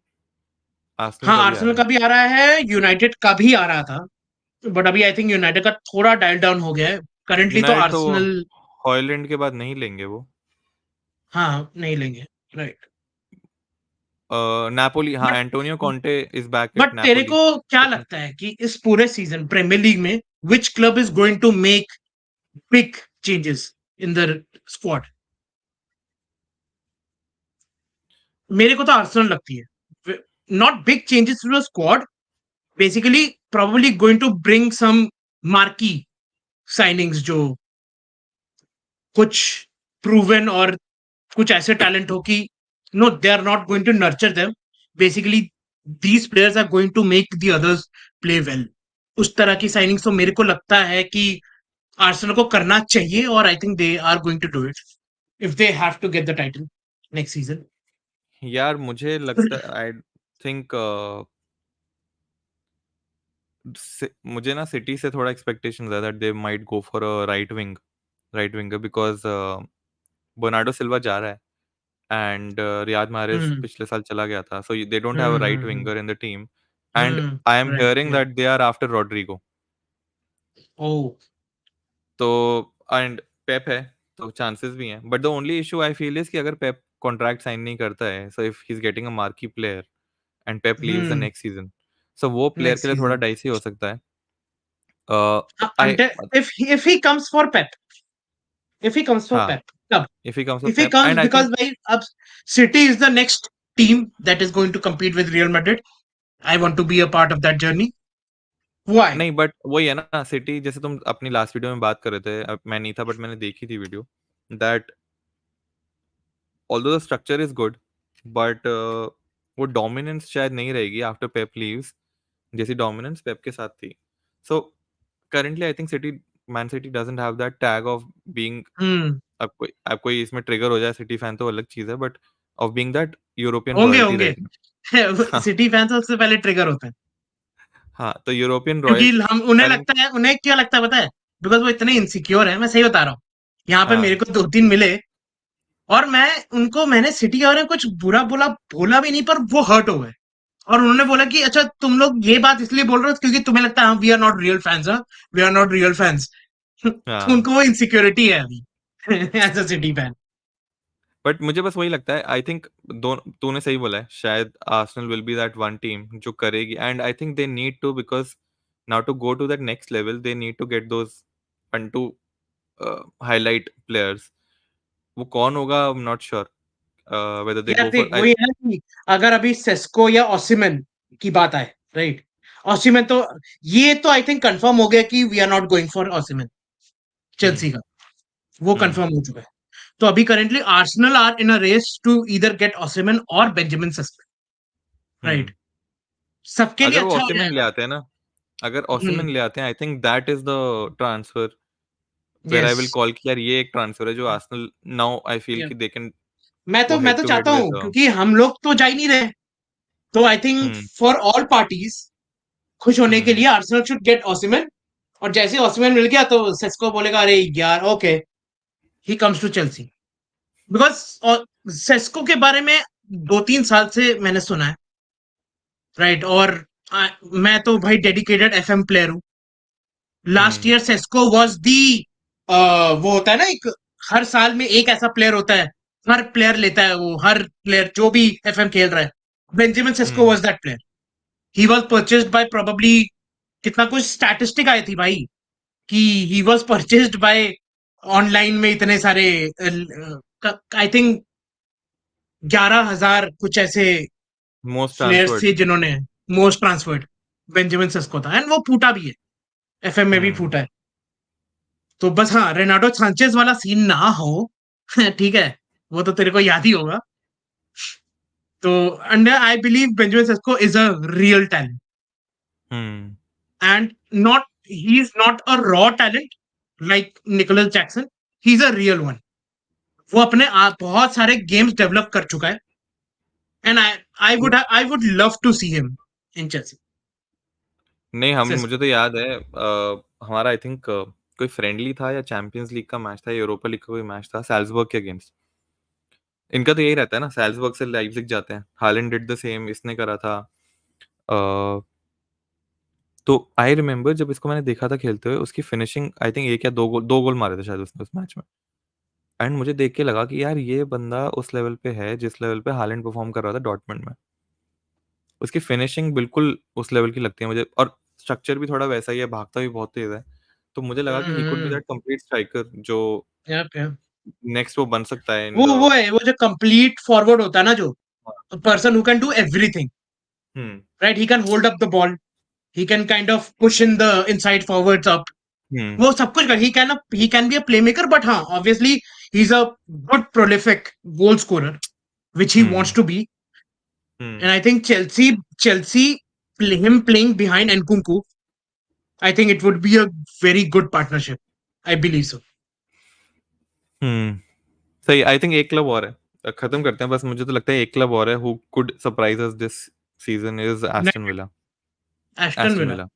Speaker 2: आर्सेनल
Speaker 1: हाँ,
Speaker 2: का भी आ
Speaker 1: आर्सेनल
Speaker 2: रहा
Speaker 1: का
Speaker 2: है।
Speaker 1: भी आ रहा है, यूनाइटेड का भी आ रहा था, बट अभी आई थिंक यूनाइटेड का थोड़ा डायल डाउन हो गया है। करंटली तो
Speaker 2: यूनाइटेड तो
Speaker 1: आर्सेनल,
Speaker 2: हॉयलैंड के बाद नहीं लेंगे वो।
Speaker 1: हाँ, नहीं लेंगे, राइट।
Speaker 2: नापोली, हाँ,
Speaker 1: but
Speaker 2: Antonio Conte is back
Speaker 1: but
Speaker 2: at
Speaker 1: their
Speaker 2: Napoli.
Speaker 1: को क्या
Speaker 2: आई थिंक
Speaker 1: लगता है कि इस पूरे सीजन प्रीमियर लीग में which club is going to make big changes in the squad? मेरे को तो आर्सेनल लगती है। Not big changes to the squad, basically probably going to bring some marquee signings जो कुछ प्रूवन और कुछ ऐसे टैलेंट हो कि no they are not going to nurture them, basically these players are going to make the others play well. उस तरह की साइनिंग्स तो मेरे को लगता है कि आर्सेनल को करना चाहिए, और I think they are going to do it if they have to get the title next season.
Speaker 2: यार मुझे लगता है आई थिंक मुझे ना सिटी से थोड़ा एक्सपेक्टेशन है that they might go for a right winger because Bernardo Silva जा रहा है एंड रियाद माहरेज
Speaker 1: हम्म
Speaker 2: पिछले साल चला गया था, so they don't have a right
Speaker 1: hmm
Speaker 2: winger in the team and I am
Speaker 1: right
Speaker 2: hearing
Speaker 1: yeah
Speaker 2: that they are after Rodrigo.
Speaker 1: Oh
Speaker 2: तो and Pep है, तो चांसेस भी हैं, but the only issue I feel is कि अगर Pep contract sign नहीं करता है, so if he is getting a marquee player and Pep leaves the
Speaker 1: hmm
Speaker 2: next season, so वो प्लेयर
Speaker 1: नेक्स्ट
Speaker 2: के लिए थोड़ा
Speaker 1: सीजन
Speaker 2: डाइसी हो सकता है। आई
Speaker 1: until if he comes for Pep, if he comes for
Speaker 2: हाँ,
Speaker 1: Pep, तब
Speaker 2: if he comes with
Speaker 1: if he
Speaker 2: Pep,
Speaker 1: comes
Speaker 2: and I
Speaker 1: because
Speaker 2: think
Speaker 1: भाई अब City is the next team that is going to compete with Real Madrid. I want to be a part of that journey. Why?
Speaker 2: नहीं, but वही है ना, city जैसे तुम अपनी last video में बात कर रहे थे, अब मैं नहीं था बट मैंने देखी थी video, that although the structure is good, but वो डोमिनेंस शायद नहीं रहेगी आफ्टर पेप लीव्स, जैसी डोमिनेंस पेप के साथ थी। So currently I think City Man City doesn't have that tag of being,
Speaker 1: hmm
Speaker 2: अब कोई इसमें ट्रिगर हो जाए सिटी फैन तो अलग चीज है, but of being that European
Speaker 1: होंगे
Speaker 2: रॉयल्टी
Speaker 1: होंगे
Speaker 2: रहेगी। हाँ,
Speaker 1: सिटी फैंस सबसे पहले ट्रिगर होते हैं,
Speaker 2: हाँ, तो यूरोपियन
Speaker 1: क्योंकि
Speaker 2: रॉयल
Speaker 1: हम उन्हें
Speaker 2: करंट।
Speaker 1: लगता है, उन्हें क्या लगता है पता है, बिकॉज वो इतने इनसिक्योर है, मैं सही बता रहा हूँ। यहाँ पे मेरे
Speaker 2: हाँ,
Speaker 1: को दो तीन मिले, और मैंने सिटी के बारे में कुछ बुरा बोला बोला भी नहीं, पर वो हर्ट हो गए। और उन्होंने बोला कि अच्छा तुम लोग ये बात इसलिए बोल रहे हो क्योंकि तुम्हें लगता है we are not real fans, we are not real fans. तो
Speaker 2: हाँ,
Speaker 1: उनको वो इनसिक्योरिटी है अभी as a city fan.
Speaker 2: But मुझे बस वही लगता है, आई थिंक दो तूने सही बोला है, शायद Arsenal will be that one team जो करेगी, and I think they need to, because now to go to that next level they need to get those one two highlight players. वो कौन होगा I am not sure whether they
Speaker 1: यार
Speaker 2: go for
Speaker 1: देख वही है ना कि अगर अभी सेस्को या ओसिमन की बात आए, राइट, ओसिमन तो ये तो आई थिंक कंफर्म हो गया कि we are not going for Osimhen,
Speaker 2: hmm
Speaker 1: Chelsea का, वो
Speaker 2: हम्म
Speaker 1: कंफर्म हो चुका है। तो अभी currently Arsenal are in a race to either get Osimhen और बेंजामिन सेस्को, राइट।
Speaker 2: हम्म
Speaker 1: सबके लिए
Speaker 2: अगर वो
Speaker 1: अच्छा हो
Speaker 2: ओसिमन ले
Speaker 1: जाएगा।
Speaker 2: आते हैं ना, अगर
Speaker 1: हम्म
Speaker 2: ओसिमन ले आते हैं, I think that is the transfer where I
Speaker 1: yes
Speaker 2: will call कि यार ये एक ट्रांसफर है जो आर्सेनल नाउ आई फील कि दे कैन गो
Speaker 1: मैं
Speaker 2: हेड
Speaker 1: तो
Speaker 2: टू हेड
Speaker 1: चाहता हूँ,
Speaker 2: विद।
Speaker 1: क्योंकि हम लोग तो जा ही नहीं रहे, तो I think
Speaker 2: hmm
Speaker 1: for all parties खुश होने के
Speaker 2: हम्म
Speaker 1: लिए आर्सेनल शुड गेट ओसिमन। और जैसे ओसिमन मिल गया तो सेस्को बोलेगा अरे यार okay, he comes to Chelsea, because Sesko के बारे में 2-3 साल से मैंने सुना है, राइट। और मैं तो भाई डेडिकेटेड एफएम प्लेयर हूँ। Last
Speaker 2: hmm
Speaker 1: year Sesko was the, वो होता है ना एक, हर साल में एक ऐसा प्लेयर होता है, हर प्लेयर लेता है वो, हर प्लेयर जो भी एफएम खेल रहा है, Benjamin Sesko
Speaker 2: hmm
Speaker 1: was that player. He was purchased bye probably, कितना कुछ स्टैटिस्टिक आई थी भाई, कि he was purchased bye, online में इतने सारे, आई थिंक 11,000 कुछ ऐसे
Speaker 2: मोस्ट
Speaker 1: प्लेयर्स
Speaker 2: ट्रांसफर्ड।
Speaker 1: थे जिन्होंने मोस्ट ट्रांसफर्ड, बेंजामिन सेस्को था, एंड वो फूटा भी है, एफएम में भी
Speaker 2: हम्म
Speaker 1: फूटा है। तो बस हाँ, रेनाल्डो सांचेज वाला सीन ना हो ठीक है, वो तो तेरे को याद ही होगा। तो and I believe Benjamin Sesko is a real talent,
Speaker 2: hmm
Speaker 1: and not, he is not a raw talent like Nicholas Jackson, he is a real one. वो अपने आप बहुत सारे गेम्स डेवलप कर चुका है, and I would love to see him in Chelsea.
Speaker 2: नहीं, हम मुझे तो याद है हमारा आई थिंक कोई फ्रेंडली था या चैंपियंस लीग का मैच था, यूरोपा लीग का कोई मैच था सैल्जबर्ग के अगेंस्ट। इनका तो यही रहता है ना, सैल्जबर्ग से लाइप्जिग जाते हैं, हालैंड डिड द सेम, इसने करा था। अ, तो आई रिमेंबर जब इसको मैंने देखा था खेलते हुए, उसकी फिनिशिंग आई थिंक एक या दो गोल मारे थे शायद उसने उस मैच में, एंड मुझे देख के लगा कि यार ये बंदा उस लेवल पे है जिस लेवल पे हालैंड परफॉर्म कर रहा था डॉर्टमुंड में। उसकी फिनिशिंग बिल्कुल उस लेवल की लगती है मुझे, और स्ट्रक्चर भी थोड़ा वैसा ही है, भागता भी बहुत तेज है। तो मुझे लगा कि he could be that complete striker जो
Speaker 1: यप, यप।
Speaker 2: नेक्स्ट वो बन सकता है इन
Speaker 1: वो
Speaker 2: द।
Speaker 1: वो है वो जो कंप्लीट फॉरवर्ड होता है ना, जो a person who can do everything,
Speaker 2: Hmm.
Speaker 1: right? He can hold up the ball, he can kind of push in the inside forwards up.
Speaker 2: Hmm.
Speaker 1: वो सब कुछ कर, he can be a playmaker, but हाँ, obviously he's a good prolific goal scorer, which he wants
Speaker 2: Hmm.
Speaker 1: to be.
Speaker 2: Hmm.
Speaker 1: And I think Chelsea, him playing behind Nkunku, I think it would be a very good partnership. I believe so.
Speaker 2: Hmm. सही, I think एक club और है, खत्म करते हैं बस, मुझे तो लगता है एक क्लब और है who could surprise us this season is Aston villa.
Speaker 1: Aston
Speaker 2: Aston
Speaker 1: Villa.
Speaker 2: Villa,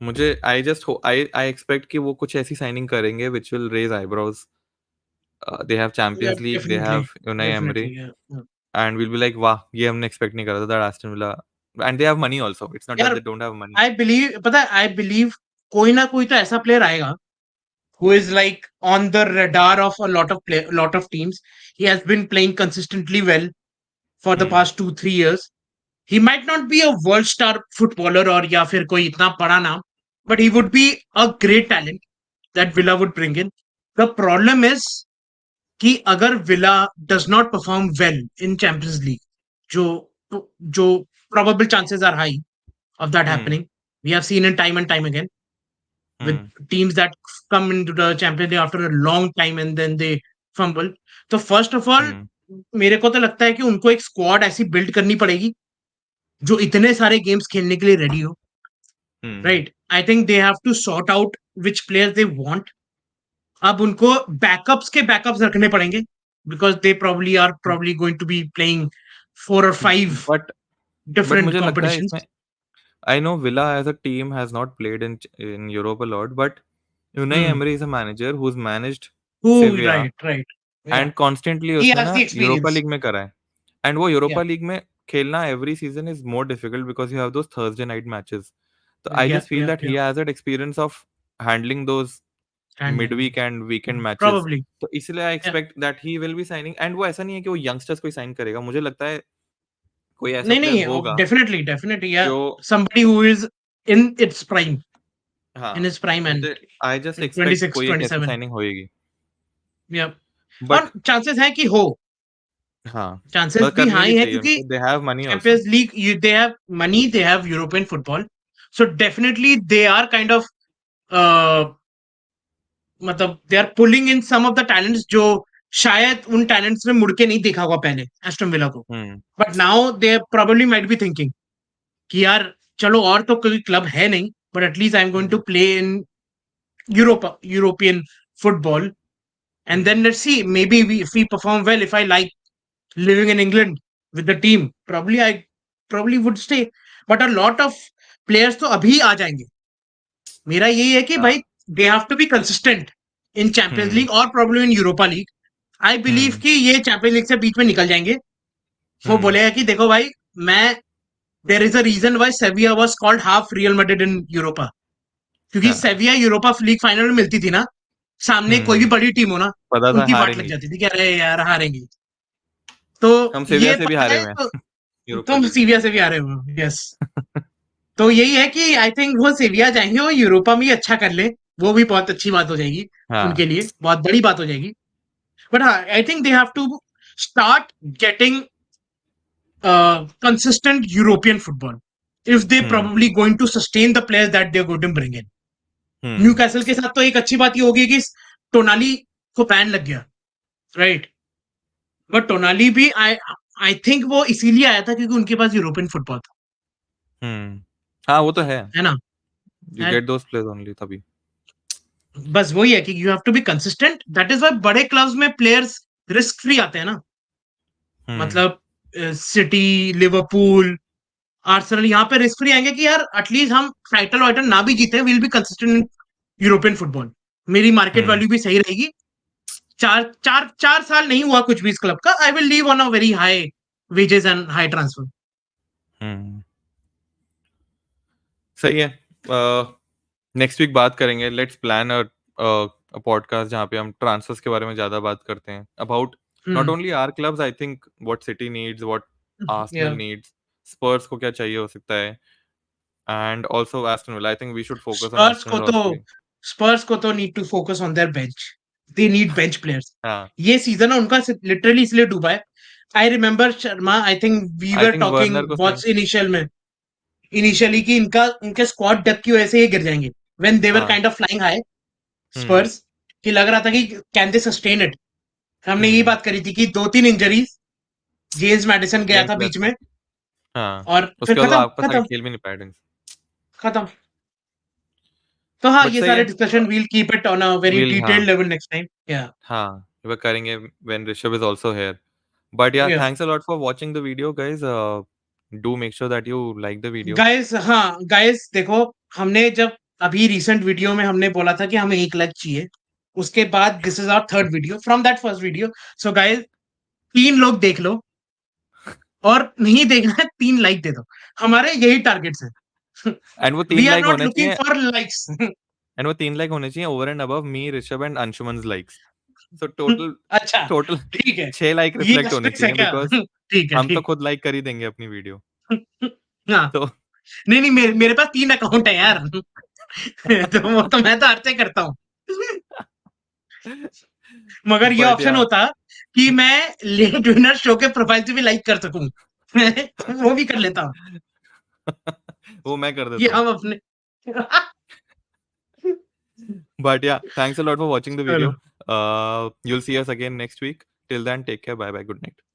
Speaker 2: मुझे आई जस्ट आई एक्सपेक्ट कि वो कुछ ऐसी साइनिंग करेंगे which will raise eyebrows. They have
Speaker 1: Yeah,
Speaker 2: Champions League, they have
Speaker 1: definitely.
Speaker 2: Unai Emery,
Speaker 1: Definitely. Yeah. Yeah.
Speaker 2: And will be like वाह, ये हमने expect नहीं करा था that Aston Villa, and they have money also, it's not that
Speaker 1: यार,
Speaker 2: they don't have money.
Speaker 1: I believe, पता है, I believe कोई ना कोई तो ऐसा प्लेयर आएगा who is like on the radar of a lot of teams. He has been playing consistently well for the
Speaker 2: hmm.
Speaker 1: past 2-3 years. He might not be a world star footballer or या फिर कोई इतना बड़ा नाम, but he would be a great talent that Villa would bring in. The problem is कि अगर villa does not perform well in champions league, जो जो probable chances are high of that
Speaker 2: hmm.
Speaker 1: happening. We have seen it time and time again with
Speaker 2: hmm.
Speaker 1: teams that come into the Champions League after a long time and then they fumble. तो first of all
Speaker 2: हम्म।
Speaker 1: मेरे को तो लगता है कि उनको एक squad ऐसी बिल्ड करनी पड़ेगी जो इतने सारे गेम्स खेलने के लिए रेडी हो,
Speaker 2: hmm.
Speaker 1: Right? I think they have to sort out which players they want. अब उनको बैकअप्स रखने पड़ेंगे because they probably going to be playing 4 or 5
Speaker 2: but
Speaker 1: different
Speaker 2: मुझे लगता है
Speaker 1: competitions.
Speaker 2: इसमें, I know Villa as a team has not played in Europe a lot, but Unai
Speaker 1: Hmm.
Speaker 2: Emery is a manager who's managed
Speaker 1: Oh,
Speaker 2: Sevilla
Speaker 1: right. Yeah.
Speaker 2: and constantly
Speaker 1: He
Speaker 2: उसने
Speaker 1: has
Speaker 2: ना
Speaker 1: the
Speaker 2: Europa
Speaker 1: experience.
Speaker 2: League में करा है, and वो
Speaker 1: Yeah.
Speaker 2: Europa league में खेलना every season is more difficult because you have those Thursday night matches. So I
Speaker 1: Yeah.
Speaker 2: just feel that he has that experience of handling those
Speaker 1: Handling.
Speaker 2: midweek and weekend matches.
Speaker 1: Probably.
Speaker 2: तो इसलिए I
Speaker 1: Yeah.
Speaker 2: expect that he will be signing, and वो ऐसा नहीं है कि वो youngsters को ही sign करेगा, मुझे लगता है कोई ऐसा
Speaker 1: नहीं
Speaker 2: player
Speaker 1: नहीं,
Speaker 2: होगा
Speaker 1: definitely, yeah.
Speaker 2: जो,
Speaker 1: Somebody who is in its prime, in
Speaker 2: हाँ,
Speaker 1: his prime and
Speaker 2: मुझे आई जस्ट एक्सपेक्ट
Speaker 1: 26,
Speaker 2: कोई एक ऐसी
Speaker 1: 27.
Speaker 2: साइनिंग होएगी,
Speaker 1: Yeah. और
Speaker 2: बट
Speaker 1: चांसेस है कि हो,
Speaker 2: हाँ,
Speaker 1: चांसेस
Speaker 2: बस
Speaker 1: भी
Speaker 2: करनी
Speaker 1: हाई
Speaker 2: भी
Speaker 1: है
Speaker 2: चाहिए
Speaker 1: क्योंकि
Speaker 2: उनको, दे have money also.
Speaker 1: Champions League, they have money, they have European football. So definitely they are kind of uh, मतलब they are pulling in some of the talents जो शायद उन टैलेंट्स में मुड़ के नहीं देखा होगा पहले एस्टन विला को.
Speaker 2: Hmm.
Speaker 1: But now they probably might be thinking कि यार चलो और तो कोई क्लब है नहीं, but at least I am going to
Speaker 2: hmm.
Speaker 1: Play in European football. And then
Speaker 2: hmm.
Speaker 1: let's see, maybe if we perform well, if I like living in England with the team, I probably would stay. But a lot of players तो अभी आ जाएंगे. मेरा यही है कि भाई
Speaker 2: हाँ।
Speaker 1: They have to be consistent in champions
Speaker 2: hmm.
Speaker 1: League और problem in Europa league. I believe
Speaker 2: hmm.
Speaker 1: कि ये चैंपियंस लीग से बीच में निकल जाएंगे. वो
Speaker 2: हम्म।
Speaker 1: बोलेगा कि देखो भाई, मैं there is a reason why Sevilla was called half Real Madrid in Europa. क्योंकि
Speaker 2: हाँ।
Speaker 1: सेविया यूरोपा लीग फाइनल में मिलती थी ना, सामने कोई भी
Speaker 2: हम्म।
Speaker 1: बड़ी टीम हो ना,
Speaker 2: पता था
Speaker 1: उनकी वाट लग
Speaker 2: हारेंगे,
Speaker 1: जाती थी कि अरे यार हारेंगे. तो
Speaker 2: हम सेविया
Speaker 1: ये
Speaker 2: से भी
Speaker 1: पता
Speaker 2: हारे
Speaker 1: है
Speaker 2: हुए
Speaker 1: तो
Speaker 2: हैं यूरोपा
Speaker 1: तुम
Speaker 2: लीग में।
Speaker 1: सीविया से भी आ रहे हो. यस. तो यही है कि आई थिंक वो सेविया जाएंगे और यूरोपा में ही अच्छा कर ले. वो भी बहुत अच्छी बात हो जाएगी
Speaker 2: हाँ।
Speaker 1: उनके लिए, बहुत बड़ी बात हो जाएगी. But I think they have to start getting consistent European football if they
Speaker 2: hmm.
Speaker 1: probably going to sustain the players that they're going to bring in.
Speaker 2: Hmm.
Speaker 1: Newcastle के साथ तो एक अच्छी बात ये होगी कि टोनाली को बैन लग गया, राइट? बट टोनाली भी आई थिंक वो इसीलिए आया था क्योंकि उनके पास यूरोपियन फुटबॉल था,
Speaker 2: हम्म। हाँ, वो तो है,
Speaker 1: है ना?
Speaker 2: You get those players only तभी।
Speaker 1: बस वही है कि you have to be consistent. That is why बड़े क्लब्स में प्लेयर्स रिस्क फ्री आते हैं ना.
Speaker 2: हम्म।
Speaker 1: मतलब सिटी, लिवरपूल, आर्सेनल यहाँ पे रिस्क फ्री आएंगे कि यार एटलीस्ट हम टाइटल वाइटल ना भी जीते, will be consistent in European football. मेरी मार्केट
Speaker 2: हम्म।
Speaker 1: वैल्यू भी सही रहेगी. 4 साल नहीं हुआ कुछ भी इस क्लब का, I will leave on a very high wages and high transfer.
Speaker 2: Hmm. सही है, नेक्स्ट वीक बात करेंगे, लेट्स प्लान अ पॉडकास्ट जहाँ पे हम ट्रांसफर्स के बारे में ज्यादा बात करते हैं, about not only our clubs, I think what city needs, what Arsenal needs, Spurs को क्या चाहिए हो सकता है, and also Aston Villa, I think we should focus on
Speaker 1: Spurs
Speaker 2: Aston
Speaker 1: को
Speaker 2: विला
Speaker 1: तो
Speaker 2: ओनली।
Speaker 1: स्पर्स को तो need to focus on their bench. They need bench players.
Speaker 2: हाँ।
Speaker 1: ये सीजन है उनका लिटरली इसलिए डूबा है I remember Sharma, I think we
Speaker 2: I
Speaker 1: were
Speaker 2: think
Speaker 1: talking
Speaker 2: Werner को
Speaker 1: बहुत इनिशियली कि इनका उनके स्क्वाड डेप्थ की वजह से ये गिर जाएंगे व्हेन दे वर
Speaker 2: हाँ
Speaker 1: काइंड ऑफ फ्लाइंग हाई
Speaker 2: हम्म
Speaker 1: स्पर्स, कि लग रहा था कि कैन दे सस्टेन इट। हमने यही
Speaker 2: हम्म
Speaker 1: बात करी थी कि 2-3 इंजरीज, जेम्स मैडिसन गया
Speaker 2: जेम्स
Speaker 1: था बीच
Speaker 2: लेफ्ट
Speaker 1: में
Speaker 2: हाँ
Speaker 1: और फिर
Speaker 2: उसके बाद वो
Speaker 1: खत्म
Speaker 2: आपस आगे
Speaker 1: खत्म
Speaker 2: खेल भी नहीं पाए ढंग से
Speaker 1: खत्म। तो हाँ,
Speaker 2: बट
Speaker 1: ये
Speaker 2: सही
Speaker 1: सारे
Speaker 2: है
Speaker 1: discussion we'll keep it on a very
Speaker 2: will हाँ
Speaker 1: detailed level next time. Yeah
Speaker 2: हाँ वो करेंगे when Rishabh is also here but yeah
Speaker 1: या
Speaker 2: thanks a lot for watching the video guys do make sure that you like the video
Speaker 1: guys, हाँ guys देखो, हमने जब अभी रिसेंट वीडियो में हमने बोला था कि हमें 1 लाख चाहिए, उसके बाद this is our third video from that first video. So guys, 3 लोग देख लो, और नहीं देखना है 3 लाइक दे दो, हमारे यही टारगेट्स हैं।
Speaker 2: एंड वो
Speaker 1: वी
Speaker 2: 3
Speaker 1: आर
Speaker 2: लाइक
Speaker 1: नॉट
Speaker 2: होने
Speaker 1: लुकिंग
Speaker 2: चाहिए
Speaker 1: फॉर लाइक्स।
Speaker 2: एंड वो 3 लाइक होने चाहिए over and above me Rishabh and Anshuman's likes so total
Speaker 1: अच्छा,
Speaker 2: टोटल
Speaker 1: ठीक है,
Speaker 2: 6 लाइक
Speaker 1: ये
Speaker 2: रिफ्लेक्ट होने
Speaker 1: एस्ट्रिक्स है
Speaker 2: चाहिए
Speaker 1: क्या?
Speaker 2: बिकॉज
Speaker 1: ठीक है,
Speaker 2: हम तो
Speaker 1: ठीक।
Speaker 2: खुद लाइक कर ही देंगे अपनी वीडियो
Speaker 1: हाँ,
Speaker 2: तो
Speaker 1: नहीं नहीं, मेरे पास 3 अकाउंट है यार। तो वो तो मैं तो हर से करता हूँ। मगर ये
Speaker 2: बट
Speaker 1: ऑप्शन
Speaker 2: या
Speaker 1: होता कि मैं लेट विनर शो के प्रोफाइल से भी लाइक कर सकूं। वो भी कर लेता हूँ।
Speaker 2: वो मैं कर
Speaker 1: ये
Speaker 2: देता हूँ
Speaker 1: हम अपने।
Speaker 2: but yeah thanks a lot for watching the
Speaker 1: चलो।
Speaker 2: video you'll see us again next week till then take care bye bye good night